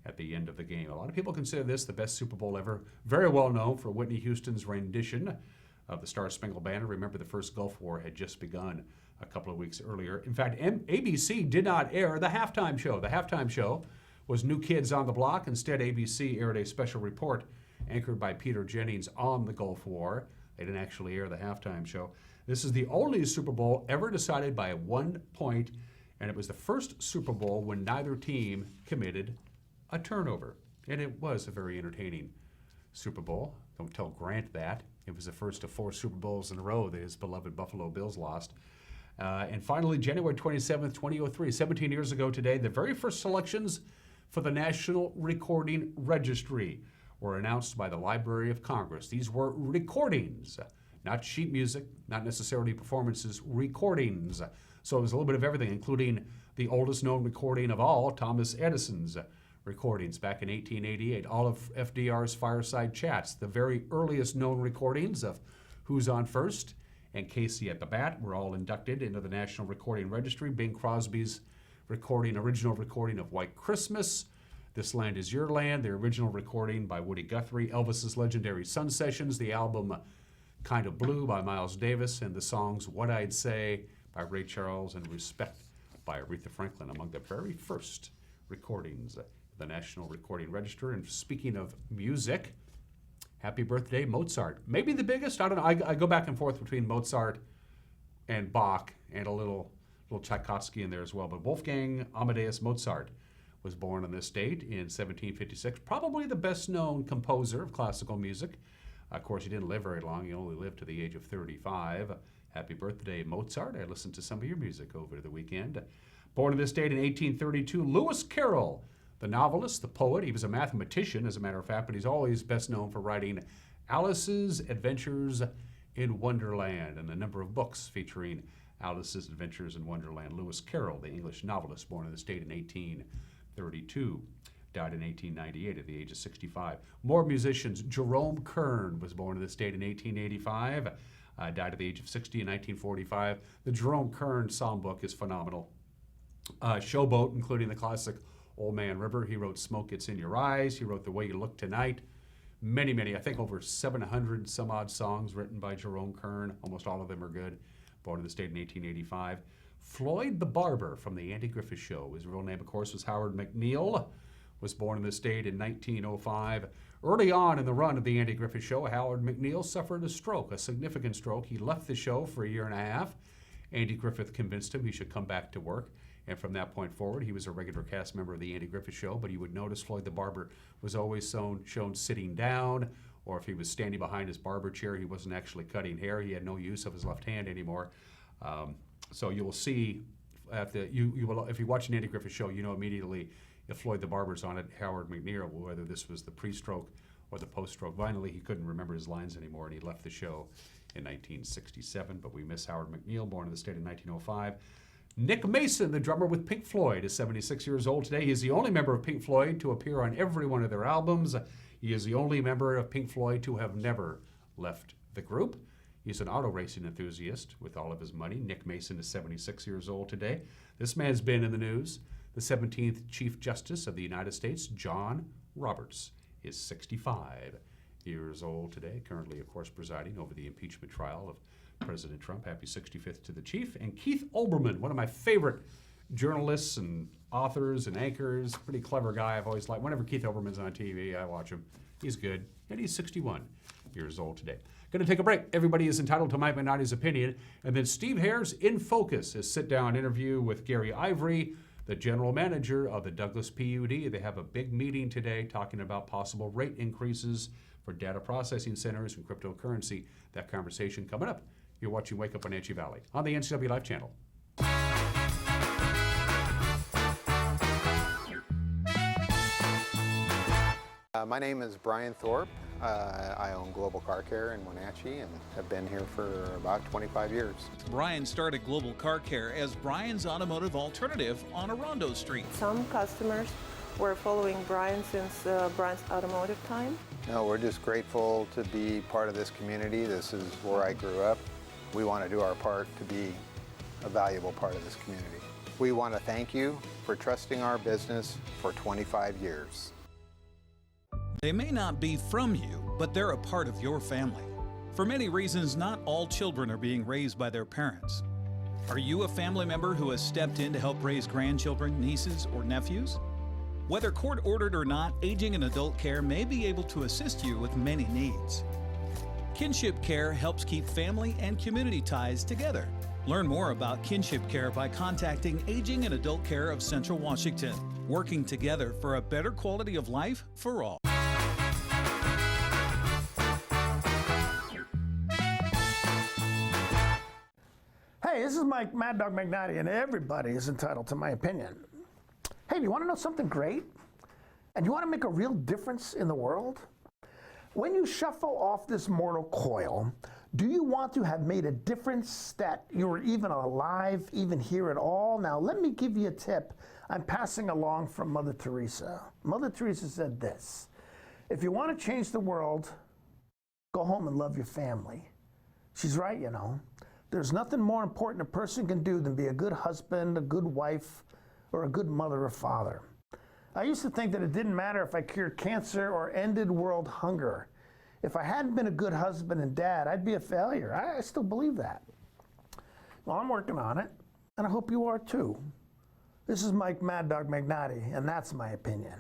A: at the end of the game. A lot of people consider this the best Super Bowl ever. Very well known for Whitney Houston's rendition of the Star-Spangled Banner. Remember, the first Gulf War had just begun a couple of weeks earlier. In fact, ABC did not air the halftime show. The halftime show was New Kids on the Block. Instead, ABC aired a special report anchored by Peter Jennings on the Gulf War. They didn't actually air the halftime show. This is the only Super Bowl ever decided by 1 point, and it was the first Super Bowl when neither team committed a turnover. And it was a very entertaining Super Bowl. Don't tell Grant that. It was the first of 4 Super Bowls in a row that his beloved Buffalo Bills lost. And finally, January 27th, 2003, 17 years ago today, the very first selections for the National Recording Registry were announced by the Library of Congress. These were recordings, not sheet music, not necessarily performances, recordings. So it was a little bit of everything, including the oldest known recording of all, Thomas Edison's recordings back in 1888. All of FDR's fireside chats, the very earliest known recordings of Who's on First and Casey at the Bat were all inducted into the National Recording Registry. Bing Crosby's original recording of White Christmas, This Land Is Your Land, the original recording by Woody Guthrie, Elvis's legendary Sun Sessions, the album Kind of Blue by Miles Davis, and the songs What I'd Say by Ray Charles and Respect by Aretha Franklin, among the very first recordings of the National Recording Register. And speaking of music, happy birthday, Mozart. Maybe the biggest, I don't know, I go back and forth between Mozart and Bach and a little Tchaikovsky in there as well, but Wolfgang Amadeus Mozart was born on this date in 1756, probably the best known composer of classical music. Of course, he didn't live very long. He only lived to the age of 35. Happy birthday, Mozart. I listened to some of your music over the weekend. Born on this date in 1832, Lewis Carroll, the novelist, the poet. He was a mathematician, as a matter of fact, but he's always best known for writing Alice's Adventures in Wonderland and a number of books featuring Alice's Adventures in Wonderland. Lewis Carroll, the English novelist, born in this date in 1832. Died in 1898 at the age of 65. More musicians. Jerome Kern was born in this date in 1885. Died at the age of 60 in 1945. The Jerome Kern songbook is phenomenal. Showboat, including the classic Old Man River. He wrote Smoke Gets in Your Eyes. He wrote The Way You Look Tonight. Many, I think over 700 some odd songs written by Jerome Kern. Almost all of them are good. Born in the state in 1885. Floyd the Barber from The Andy Griffith Show. His real name, of course, was Howard McNeil. Was born in the state in 1905. Early on in the run of The Andy Griffith Show, Howard McNeil suffered a stroke, a significant stroke. He left the show for a year and a half. Andy Griffith convinced him he should come back to work. And from that point forward, he was a regular cast member of The Andy Griffith Show, but you would notice Floyd the Barber was always shown sitting down, or if he was standing behind his barber chair, he wasn't actually cutting hair. He had no use of his left hand anymore. So you will see, if you watch an Andy Griffith Show, you know immediately if Floyd the Barber's on it, Howard McNeil, whether this was the pre-stroke or the post-stroke. Finally, he couldn't remember his lines anymore, and he left the show in 1967. But we miss Howard McNeil, born in the state in 1905. Nick Mason, the drummer with Pink Floyd, is 76 years old today. He is the only member of Pink Floyd to appear on every one of their albums. He is the only member of Pink Floyd to have never left the group. He's an auto racing enthusiast with all of his money. Nick Mason is 76 years old today. This man's been in the news. The 17th Chief Justice of the United States, John Roberts, is 65 years old today, currently, of course, presiding over the impeachment trial of President Trump. Happy 65th to the Chief. And Keith Olbermann, one of my favorite journalists and authors and anchors, pretty clever guy. I've always liked, whenever Keith Olbermann's on TV, I watch him. He's good, and he's 61 years old today. Going to take a break. Everybody is entitled to Mike Magnotti's opinion. And then Steve Hare's In Focus, his sit-down interview with Gary Ivory, the general manager of the Douglas PUD. They have a big meeting today talking about possible rate increases for data processing centers and cryptocurrency. That conversation coming up. You're watching Wake Up Wenatchee Valley on the NCW Life channel.
K: My name is Brian Thorpe. I own Global Car Care in Wenatchee and have been here for about 25 years.
G: Brian started Global Car Care as Brian's automotive alternative on Orondo Street.
L: Some customers were following Brian since Brian's automotive time.
K: No, we're just grateful to be part of this community. This is where I grew up. We want to do our part to be a valuable part of this community. We want to thank you for trusting our business for 25 years.
G: They may not be from you, but they're a part of your family. For many reasons, not all children are being raised by their parents. Are you a family member who has stepped in to help raise grandchildren, nieces, or nephews? Whether court-ordered or not, Aging and Adult Care may be able to assist you with many needs. Kinship Care helps keep family and community ties together. Learn more about Kinship Care by contacting Aging and Adult Care of Central Washington, working together for a better quality of life for all.
M: Hey, this is Mike Mad Dog Magnotti, and everybody is entitled to my opinion. Hey, do you want to know something great? And you want to make a real difference in the world? When you shuffle off this mortal coil, do you want to have made a difference that you were even alive, even here at all? Now, let me give you a tip I'm passing along from Mother Teresa. Mother Teresa said this: if you want to change the world, go home and love your family. She's right, you know. There's nothing more important a person can do than be a good husband, a good wife, or a good mother or father. I used to think that it didn't matter if I cured cancer or ended world hunger. If I hadn't been a good husband and dad, I'd be a failure. I still believe that. Well, I'm working on it, and I hope you are too. This is Mike Mad Dog Magnotti, and that's my opinion.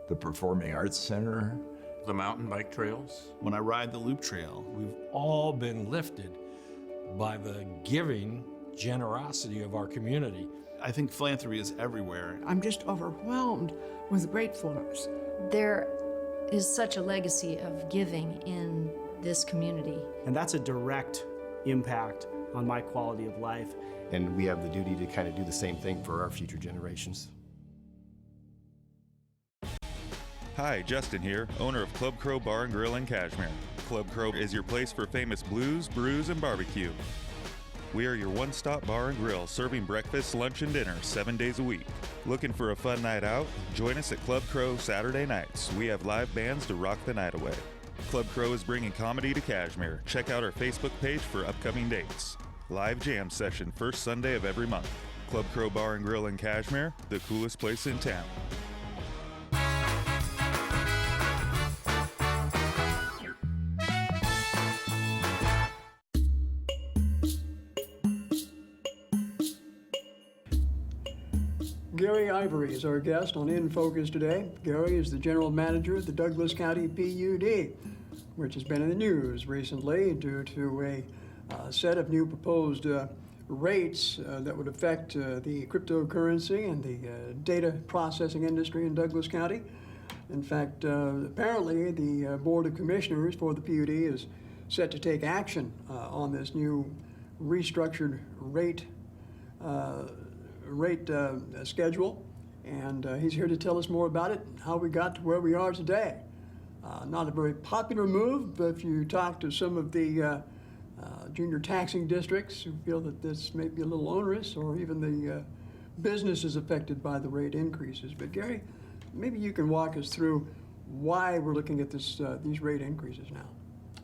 N: The Performing Arts Center.
O: The mountain bike trails.
P: When I ride the Loop Trail, we've all been lifted by the giving generosity of our community.
Q: I think philanthropy is everywhere.
R: I'm just overwhelmed with gratefulness.
S: There is such a legacy of giving in this community.
T: And that's a direct impact on my quality of life.
U: And we have the duty to kind of do the same thing for our future generations.
V: Hi, Justin here, owner of Club Crow Bar and Grill in Cashmere. Club Crow is your place for famous blues, brews, and barbecue. We are your one-stop bar and grill, serving breakfast, lunch, and dinner 7 days a week. Looking for a fun night out? Join us at Club Crow Saturday nights. We have live bands to rock the night away. Club Crow is bringing comedy to Cashmere. Check out our Facebook page for upcoming dates. Live jam session first Sunday of every month. Club Crow Bar and Grill in Cashmere, the coolest place in town.
W: Gary Ivory is our guest on In Focus today. Gary is the general manager of the Douglas County PUD, which has been in the news recently due to a set of new proposed rates that would affect the cryptocurrency and the data processing industry in Douglas County. In fact, apparently the Board of Commissioners for the PUD is set to take action on this new restructured rate rate schedule, and he's here to tell us more about it and how we got to where we are today. Not a very popular move, but if you talk to some of the junior taxing districts who feel that this may be a little onerous, or even the businesses affected by the rate increases. But Gary, maybe you can walk us through why we're looking at this, these rate increases now.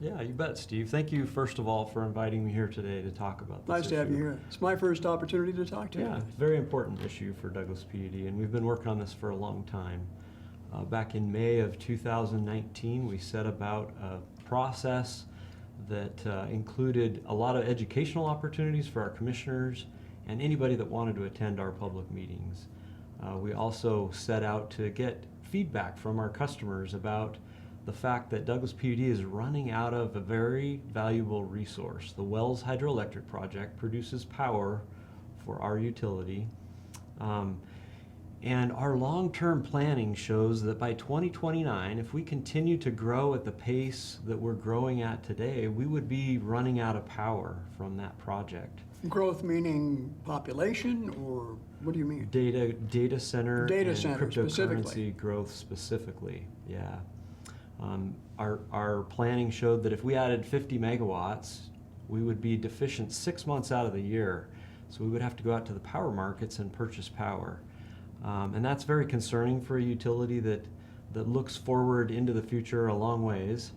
B: Yeah, you bet, Steve. Thank you, first of all, for inviting me here today to talk about this
W: Nice to have
B: issue.
W: you here. It's my first opportunity to talk to you.
B: Yeah, it's a very important issue for Douglas PUD, and we've been working on this for a long time. Back in May of 2019, we set about a process that included a lot of educational opportunities for our commissioners and anybody that wanted to attend our public meetings. We also set out to get feedback from our customers about the fact that Douglas PUD is running out of a very valuable resource. The Wells Hydroelectric Project produces power for our utility. And our long-term planning shows that by 2029, if we continue to grow at the pace that we're growing at today, we would be running out of power from that project.
W: Growth meaning population, or what do you mean?
B: Data center and
W: center
B: cryptocurrency
W: specifically.
B: growth specifically, yeah. Our planning showed that if we added 50 megawatts, we would be deficient 6 months out of the year. So we would have to go out to the power markets and purchase power. And that's very concerning for a utility that looks forward into the future a long ways.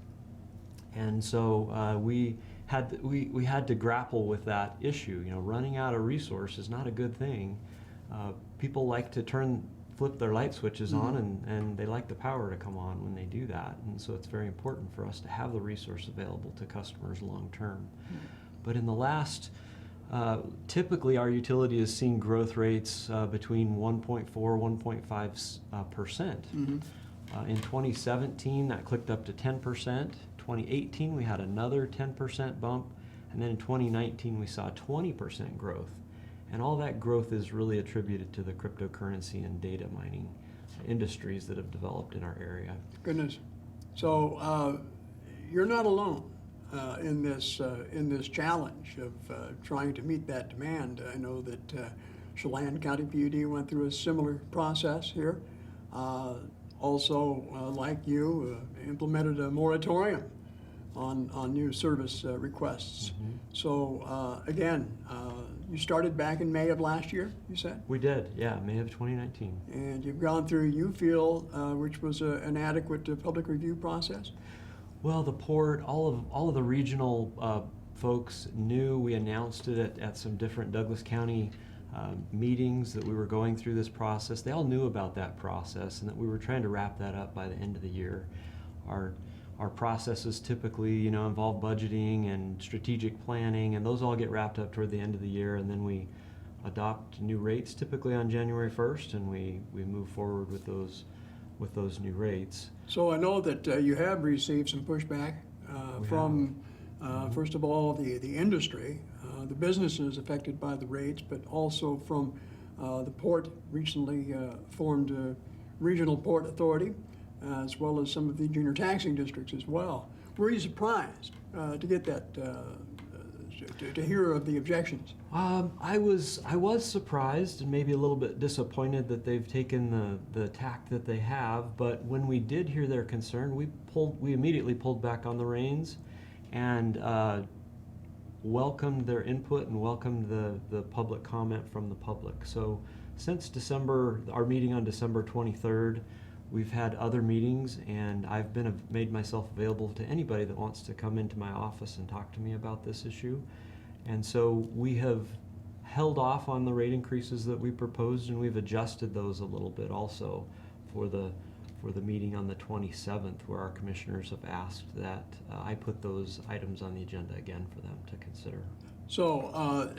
B: And so we had to grapple with that issue. You know, running out of resource is not a good thing. People like to flip their light switches on, and they like the power to come on when they do that. And so it's very important for us to have the resource available to customers long term. But in the last, typically our utility has seen growth rates between 1.4, 1.5%. In 2017, that clicked up to 10%. 2018, we had another 10% bump. And then in 2019, we saw 20% growth. And all that growth is really attributed to the cryptocurrency and data mining industries that have developed in our area.
W: Goodness. So you're not alone in this challenge of trying to meet that demand. I know that Chelan County PUD went through a similar process here. Also, like you, implemented a moratorium on new service requests. So again, you started back in May of last year, you said?
B: We did, yeah, May of 2019.
W: And you've gone through, you feel, which was an adequate public review process?
B: Well, the port, all of the regional folks knew. We announced it at some different Douglas County meetings that we were going through this process. They all knew about that process and that we were trying to wrap that up by the end of the year. Our processes typically, involve budgeting and strategic planning, and those all get wrapped up toward the end of the year, and then we adopt new rates typically on January 1st, and we move forward with those new rates.
W: So I know that you have received some pushback from, first of all, the industry, the businesses affected by the rates, but also from the port, recently formed Regional Port Authority, as well as some of the junior taxing districts as well. Were you surprised to get that, to hear of the objections?
B: I was surprised and maybe a little bit disappointed that they've taken the tack that they have. But when we did hear their concern, we immediately pulled back on the reins and welcomed their input and welcomed the public comment from the public. So since our meeting on December 23rd, we've had other meetings, and I've made myself available to anybody that wants to come into my office and talk to me about this issue. And so we have held off on the rate increases that we proposed, and we've adjusted those a little bit also for the meeting on the 27th, where our commissioners have asked that I put those items on the agenda again for them to consider.
W: So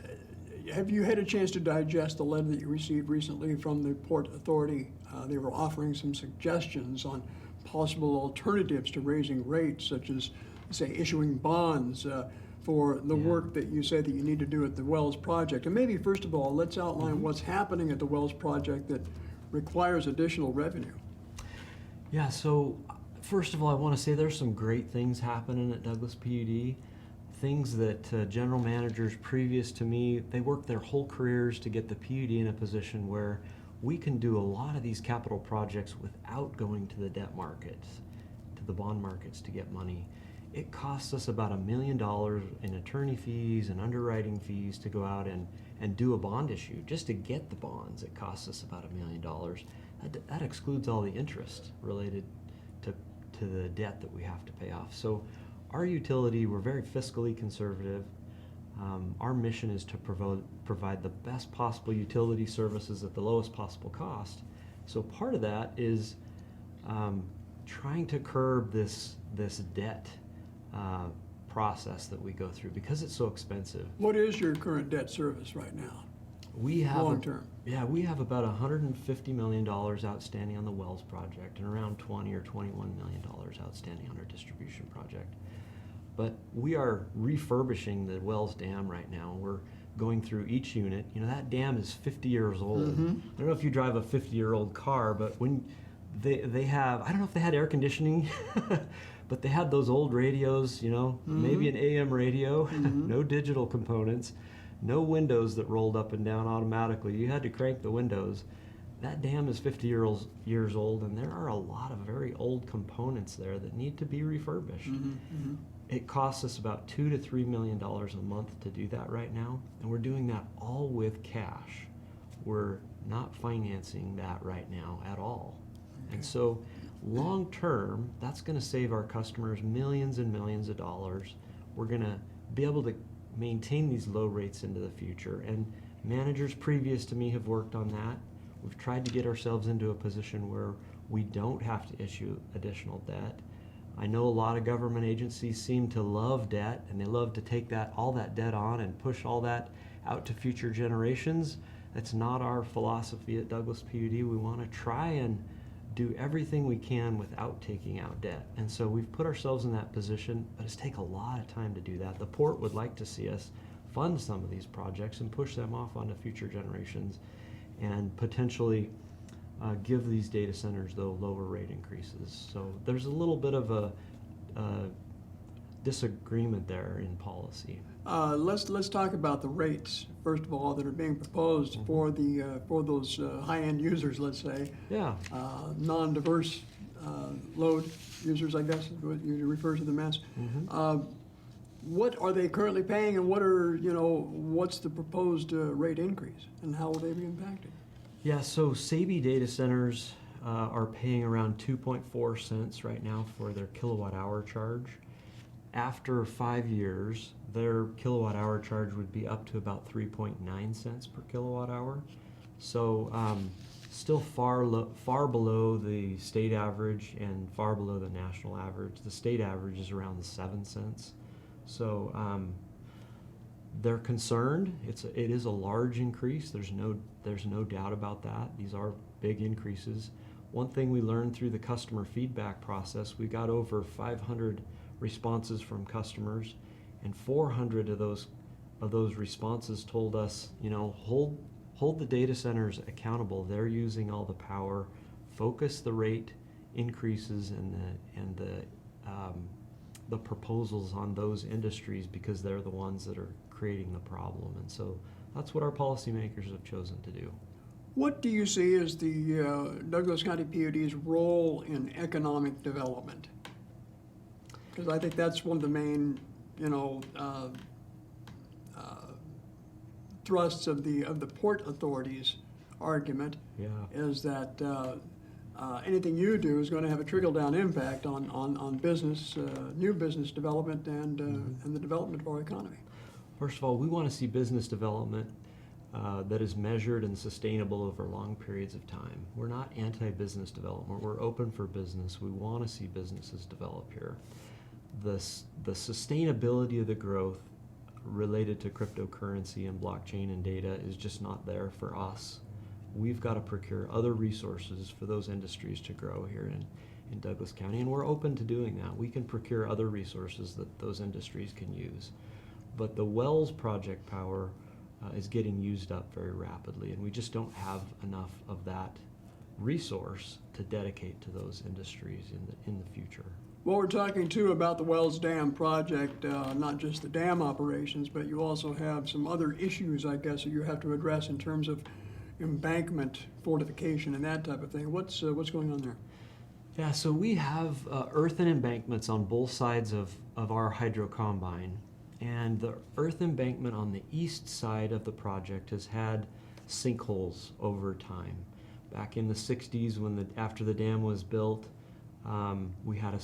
W: have you had a chance to digest the letter that you received recently from the Port Authority? They were offering some suggestions on possible alternatives to raising rates, such as, say, issuing bonds for the work that you say that you need to do at the Wells Project. And maybe, first of all, let's outline what's happening at the Wells Project that requires additional revenue.
B: Yeah, so first of all, I want to say there's some great things happening at Douglas PUD. things that general managers previous to me, they worked their whole careers to get the PUD in a position where we can do a lot of these capital projects without going to the debt markets, to the bond markets to get money. It costs us about $1 million in attorney fees and underwriting fees to go out and do a bond issue. Just to get the bonds, it costs us about $1 million. That excludes all the interest related to the debt that we have to pay off. So our utility, we're very fiscally conservative. Our mission is to provide the best possible utility services at the lowest possible cost. So part of that is trying to curb this debt process that we go through because it's so expensive.
W: What is your current debt service right now?
B: We have
W: long term.
B: Yeah, we have about $150 million outstanding on the Wells project and around $20 or $21 million outstanding on our distribution project. But we are refurbishing the Wells Dam right now. We're going through each unit. You know, that dam is 50 years old. I don't know if you drive a 50-year-old car, but when they have, I don't know if they had air conditioning, but they had those old radios, you know, maybe an AM radio, no digital components, no windows that rolled up and down automatically. You had to crank the windows. That dam is 50 years old, and there are a lot of very old components there that need to be refurbished. It costs us about $2 to $3 million a month to do that right now, and we're doing that all with cash. We're not financing that right now at all. And so long term, that's going to save our customers millions and millions of dollars. We're going to be able to maintain these low rates into the future, and managers previous to me have worked on that. We've tried to get ourselves into a position where we don't have to issue additional debt. I know a lot of government agencies seem to love debt, and they love to take all that debt on and push all that out to future generations. That's not our philosophy at Douglas PUD. We want to try and do everything we can without taking out debt. And so we've put ourselves in that position, but it's taken a lot of time to do that. The port would like to see us fund some of these projects and push them off onto future generations and potentially give these data centers, though, lower rate increases. So there's a little bit of a disagreement there in policy.
W: Let's talk about the rates first of all that are being proposed for those high-end users. Let's say,
B: yeah,
W: non-diverse load users, I guess is what you refer to them as. What are they currently paying, and what's the proposed rate increase, and how will they be impacted?
B: Yeah, so Saby data centers are paying around 2.4 cents right now for their kilowatt hour charge. After 5 years, their kilowatt hour charge would be up to about 3.9 cents per kilowatt hour. So still far below the state average and far below the national average. The state average is around 7 cents. So they're concerned. It is a large increase. There's no doubt about that. These are big increases. One thing we learned through the customer feedback process, we got over 500 responses from customers, and 400 of those responses told us, hold the data centers accountable. They're using all the power. Focus the rate increases and the proposals on those industries because they're the ones that are creating the problem. And so that's what our policymakers have chosen to do.
W: What do you see as the Douglas County PUD's role in economic development? Because I think that's one of the main, thrusts of the Port Authority's argument.
B: Yeah.
W: Is that anything you do is going to have a trickle-down impact on business, new business development, and the development of our economy.
B: First of all, we want to see business development that is measured and sustainable over long periods of time. We're not anti-business development. We're open for business. We want to see businesses develop here. The sustainability of the growth related to cryptocurrency and blockchain and data is just not there for us. We've got to procure other resources for those industries to grow here in Douglas County, and we're open to doing that. We can procure other resources that those industries can use. But the Wells project power is getting used up very rapidly, and we just don't have enough of that resource to dedicate to those industries in the future.
W: Well, we're talking too about the Wells Dam project, not just the dam operations, but you also have some other issues, I guess, that you have to address in terms of embankment fortification and that type of thing. What's going on there?
B: Yeah, so we have earthen embankments on both sides of our hydro combine, and the earth embankment on the east side of the project has had sinkholes over time. Back in the 60s, after the dam was built, we had a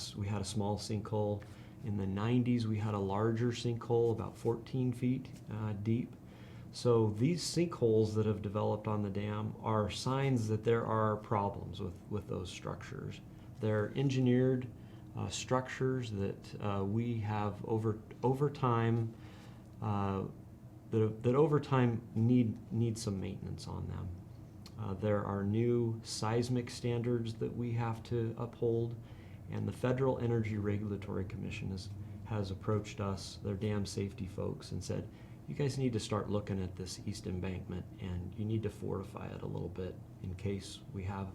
B: small sinkhole. In the 90s, we had a larger sinkhole, about 14 feet deep. So these sinkholes that have developed on the dam are signs that there are problems with those structures. They're engineered structures that we have over time that over time need some maintenance on them. There are new seismic standards that we have to uphold, and the Federal Energy Regulatory Commission has approached us, their dam safety folks, and said, you guys need to start looking at this east embankment, and you need to fortify it a little bit in case we have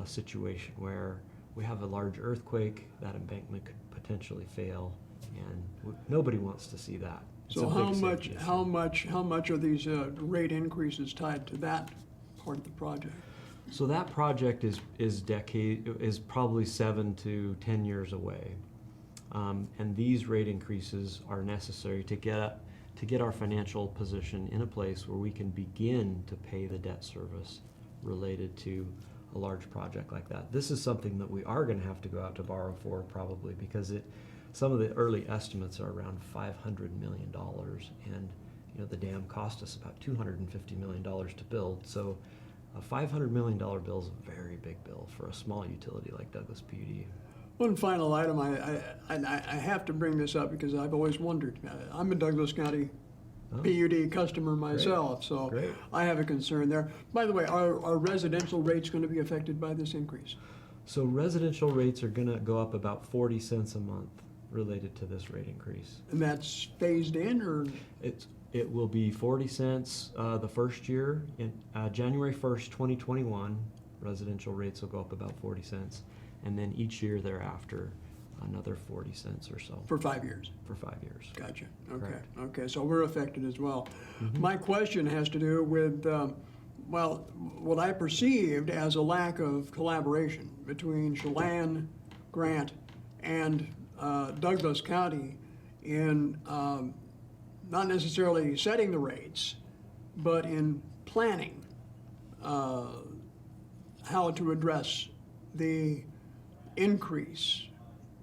B: a situation where we have a large earthquake, that embankment could potentially fail, and nobody wants to see that. It's
W: So
B: a big safety issue.
W: how much are these rate increases tied to that part of the project?
B: So that project is probably 7 to 10 years away, and these rate increases are necessary to get our financial position in a place where we can begin to pay the debt service related to a large project like that. This is something that we are going to have to go out to borrow for, probably, because some of the early estimates are around $500 million, and the dam cost us about $250 million to build. So a $500 million bill is a very big bill for a small utility like Douglas PUD.
W: One final item, I have to bring this up because I've always wondered. I'm a Douglas County PUD customer myself, so
B: Great.
W: I have a concern there. By the way, are residential rates going to be affected by this increase?
B: So residential rates are going to go up about 40 cents a month related to this rate increase.
W: And that's phased in, or?
B: It will be 40 cents the first year. In January 1st, 2021, residential rates will go up about 40 cents. And then each year thereafter, another 40 cents or so.
W: For 5 years?
B: For 5 years.
W: Gotcha. Okay.
B: Correct.
W: Okay, so we're affected as well.
B: Mm-hmm.
W: My question has to do with, what I perceived as a lack of collaboration between Chelan, Grant, and Douglas County in not necessarily setting the rates, but in planning how to address the increase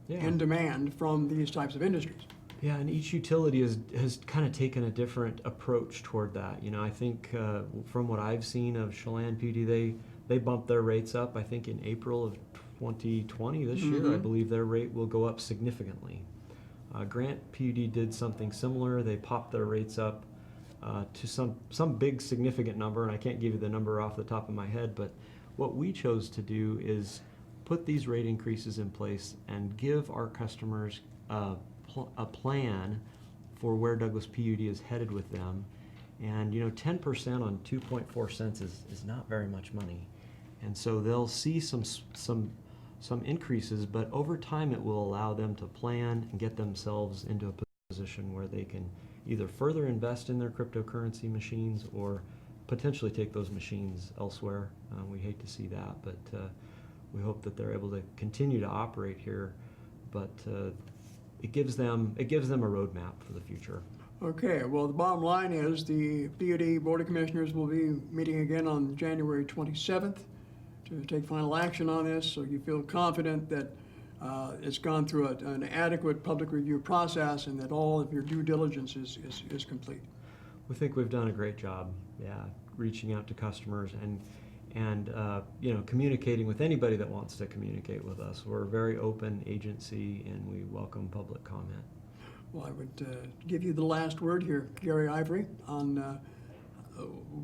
W: in demand from these types of industries.
B: Yeah, and each utility has kind of taken a different approach toward that. I think from what I've seen of Chelan PUD, they bumped their rates up, I think, in April of 2020 this year. I believe their rate will go up significantly. Grant PUD did something similar. They popped their rates up to some big significant number, and I can't give you the number off the top of my head, but what we chose to do is put these rate increases in place and give our customers a plan for where Douglas PUD is headed with them. And 10% on 2.4 cents is not very much money, and so they'll see some increases, but over time it will allow them to plan and get themselves into a position where they can either further invest in their cryptocurrency machines or potentially take those machines elsewhere. We hate to see that, but we hope that they're able to continue to operate here, but it gives them a roadmap for the future.
W: Okay, well, the bottom line is the PUD Board of Commissioners will be meeting again on January 27th to take final action on this, so you feel confident that it's gone through an adequate public review process and that all of your due diligence is complete.
B: We think we've done a great job, reaching out to customers and communicating with anybody that wants to communicate with us. We're a very open agency, and we welcome public comment.
W: Well, I would give you the last word here, Gary Ivory, on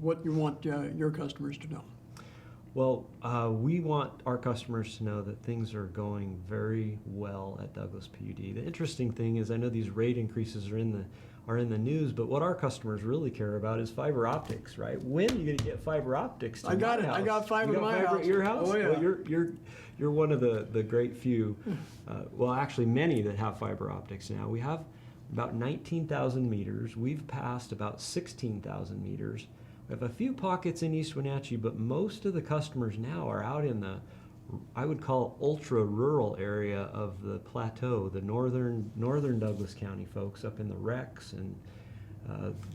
W: what you want your customers to know.
B: Well, we want our customers to know that things are going very well at Douglas PUD. The interesting thing is I know these rate increases are are in the news, but what our customers really care about is fiber optics, right? When are you going to get fiber optics to
W: I got
B: my
W: it.
B: house?
W: I got fiber
B: You
W: to my
B: fiber
W: house.
B: at your house?
W: Oh, yeah.
B: Well, you're one of the great few, well, actually many that have fiber optics now. We have about 19,000 meters. We've passed about 16,000 meters. We have a few pockets in East Wenatchee, but most of the customers now are out in the, I would call, ultra-rural area of the plateau, the northern Douglas County folks up in the Rex and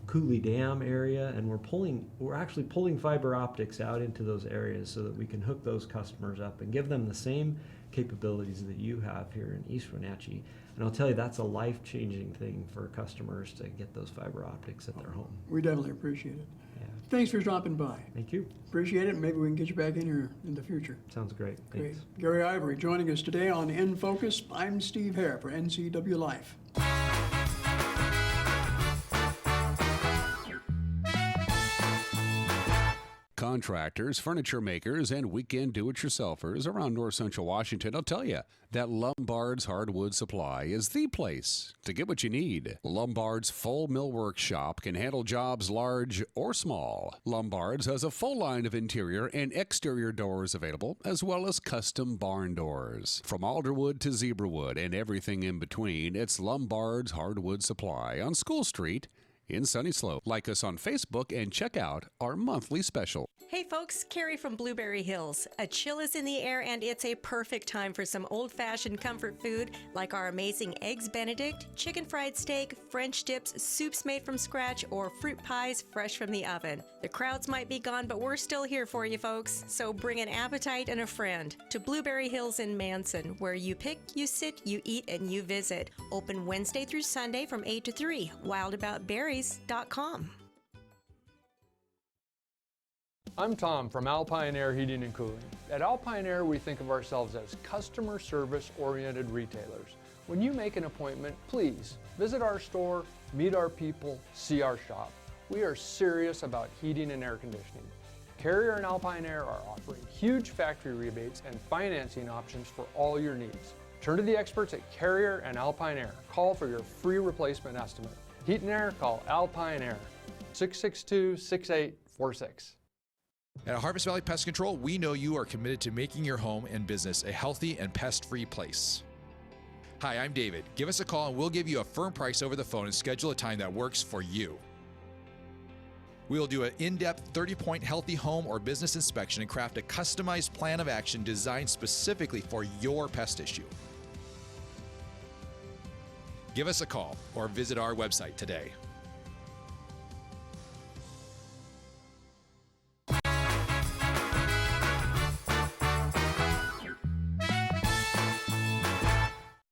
B: Cooley Dam area, and we're actually pulling fiber optics out into those areas so that we can hook those customers up and give them the same capabilities that you have here in East Wenatchee. And I'll tell you, that's a life-changing thing for customers to get those fiber optics at their home.
W: We definitely appreciate it.
B: Yeah.
W: Thanks for stopping by.
B: Thank you.
W: Appreciate it. Maybe we can get you back in here in the future.
B: Sounds great.
W: Great.
B: Thanks.
W: Gary Ivory joining us today on In Focus. I'm Steve Hare for NCW Life.
A: Contractors, furniture makers, and weekend do-it-yourselfers around north central Washington will tell you that Lombard's Hardwood Supply is the place to get what you need. Lombard's full millwork shop can handle jobs large or small. Lombard's has a full line of interior and exterior doors available, as well as custom barn doors. From alderwood to zebrawood and everything in between, it's Lombard's Hardwood Supply on School Street in Sunny Slope. Like us on Facebook and check out our monthly special.
C: Hey folks, Carrie from Blueberry Hills. A chill is in the air and it's a perfect time for some old-fashioned comfort food like our amazing Eggs Benedict, chicken fried steak, French dips, soups made from scratch, or fruit pies fresh from the oven. The crowds might be gone, but we're still here for you folks. So bring an appetite and a friend to Blueberry Hills in Manson, where you pick, you sit, you eat, and you visit. Open Wednesday through Sunday from 8 to 3. wildaboutberries.com.
D: I'm Tom from Alpine Air Heating and Cooling. At Alpine Air, we think of ourselves as customer service-oriented retailers. When you make an appointment, please visit our store, meet our people, see our shop. We are serious about heating and air conditioning. Carrier and Alpine Air are offering huge factory rebates and financing options for all your needs. Turn to the experts at Carrier and Alpine Air. Call for your free replacement estimate. Heat and air, call Alpine Air, 662-6846.
E: At Harvest Valley Pest Control, we know you are committed to making your home and business a healthy and pest-free place. Hi, I'm David. Give us a call and we'll give you a firm price over the phone and schedule a time that works for you. We will do an in-depth 30-point healthy home or business inspection and craft a customized plan of action designed specifically for your pest issue. Give us a call or visit our website today.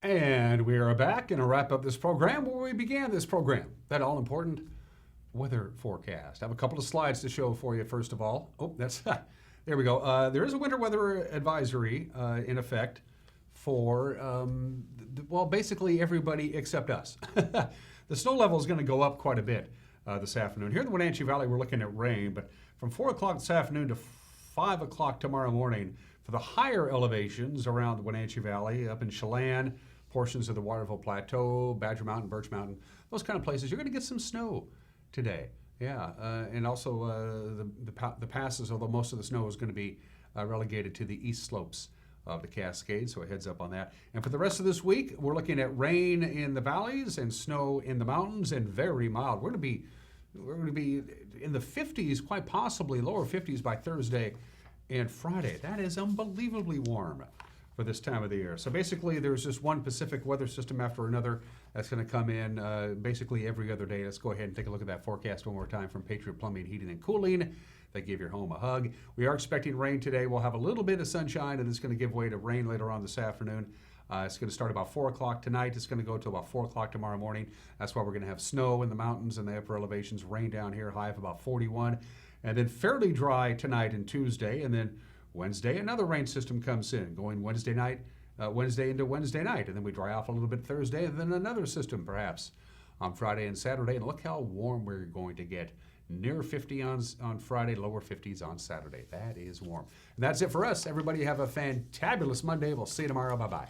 A: And we are back and to wrap up this program where we began this program. That all-important weather forecast. I have a couple of slides to show for you, first of all. Oh, that's, there we go. There is a winter weather advisory in effect for, well, basically everybody except us. The snow level is going to go up quite a bit this afternoon. Here in the Wenatchee Valley, we're looking at rain, but from 4 o'clock this afternoon to 5 o'clock tomorrow morning, for the higher elevations around the Wenatchee Valley, up in Chelan, portions of the Waterville Plateau, Badger Mountain, Birch Mountain, those kind of places, you're going to get some snow today. Yeah, and also the passes, although most of the snow is going to be relegated to the east slopes of the Cascades, so a heads up on that. And for the rest of this week, we're looking at rain in the valleys and snow in the mountains and very mild. We're going to be in the 50s, quite possibly lower 50s by Thursday and Friday. That is unbelievably warm for this time of the year. So basically there's just one Pacific weather system after another that's going to come in basically every other day. Let's go ahead and take a look at that forecast one more time from Patriot Plumbing, Heating and Cooling. They give your home a hug. We are expecting rain today. We'll have a little bit of sunshine and it's going to give way to rain later on this afternoon. It's going to start about 4 o'clock tonight. It's going to go to about 4 o'clock tomorrow morning. That's why we're going to have snow in the mountains and the upper elevations, rain down here, high of about 41. And then fairly dry tonight and Tuesday. And then Wednesday, another rain system comes in, going Wednesday into Wednesday night. And then we dry off a little bit Thursday, and then another system perhaps on Friday and Saturday. And look how warm we're going to get. Near 50 on Friday, lower 50s on Saturday. That is warm. And that's it for us. Everybody have a fantabulous Monday. We'll see you tomorrow. Bye-bye.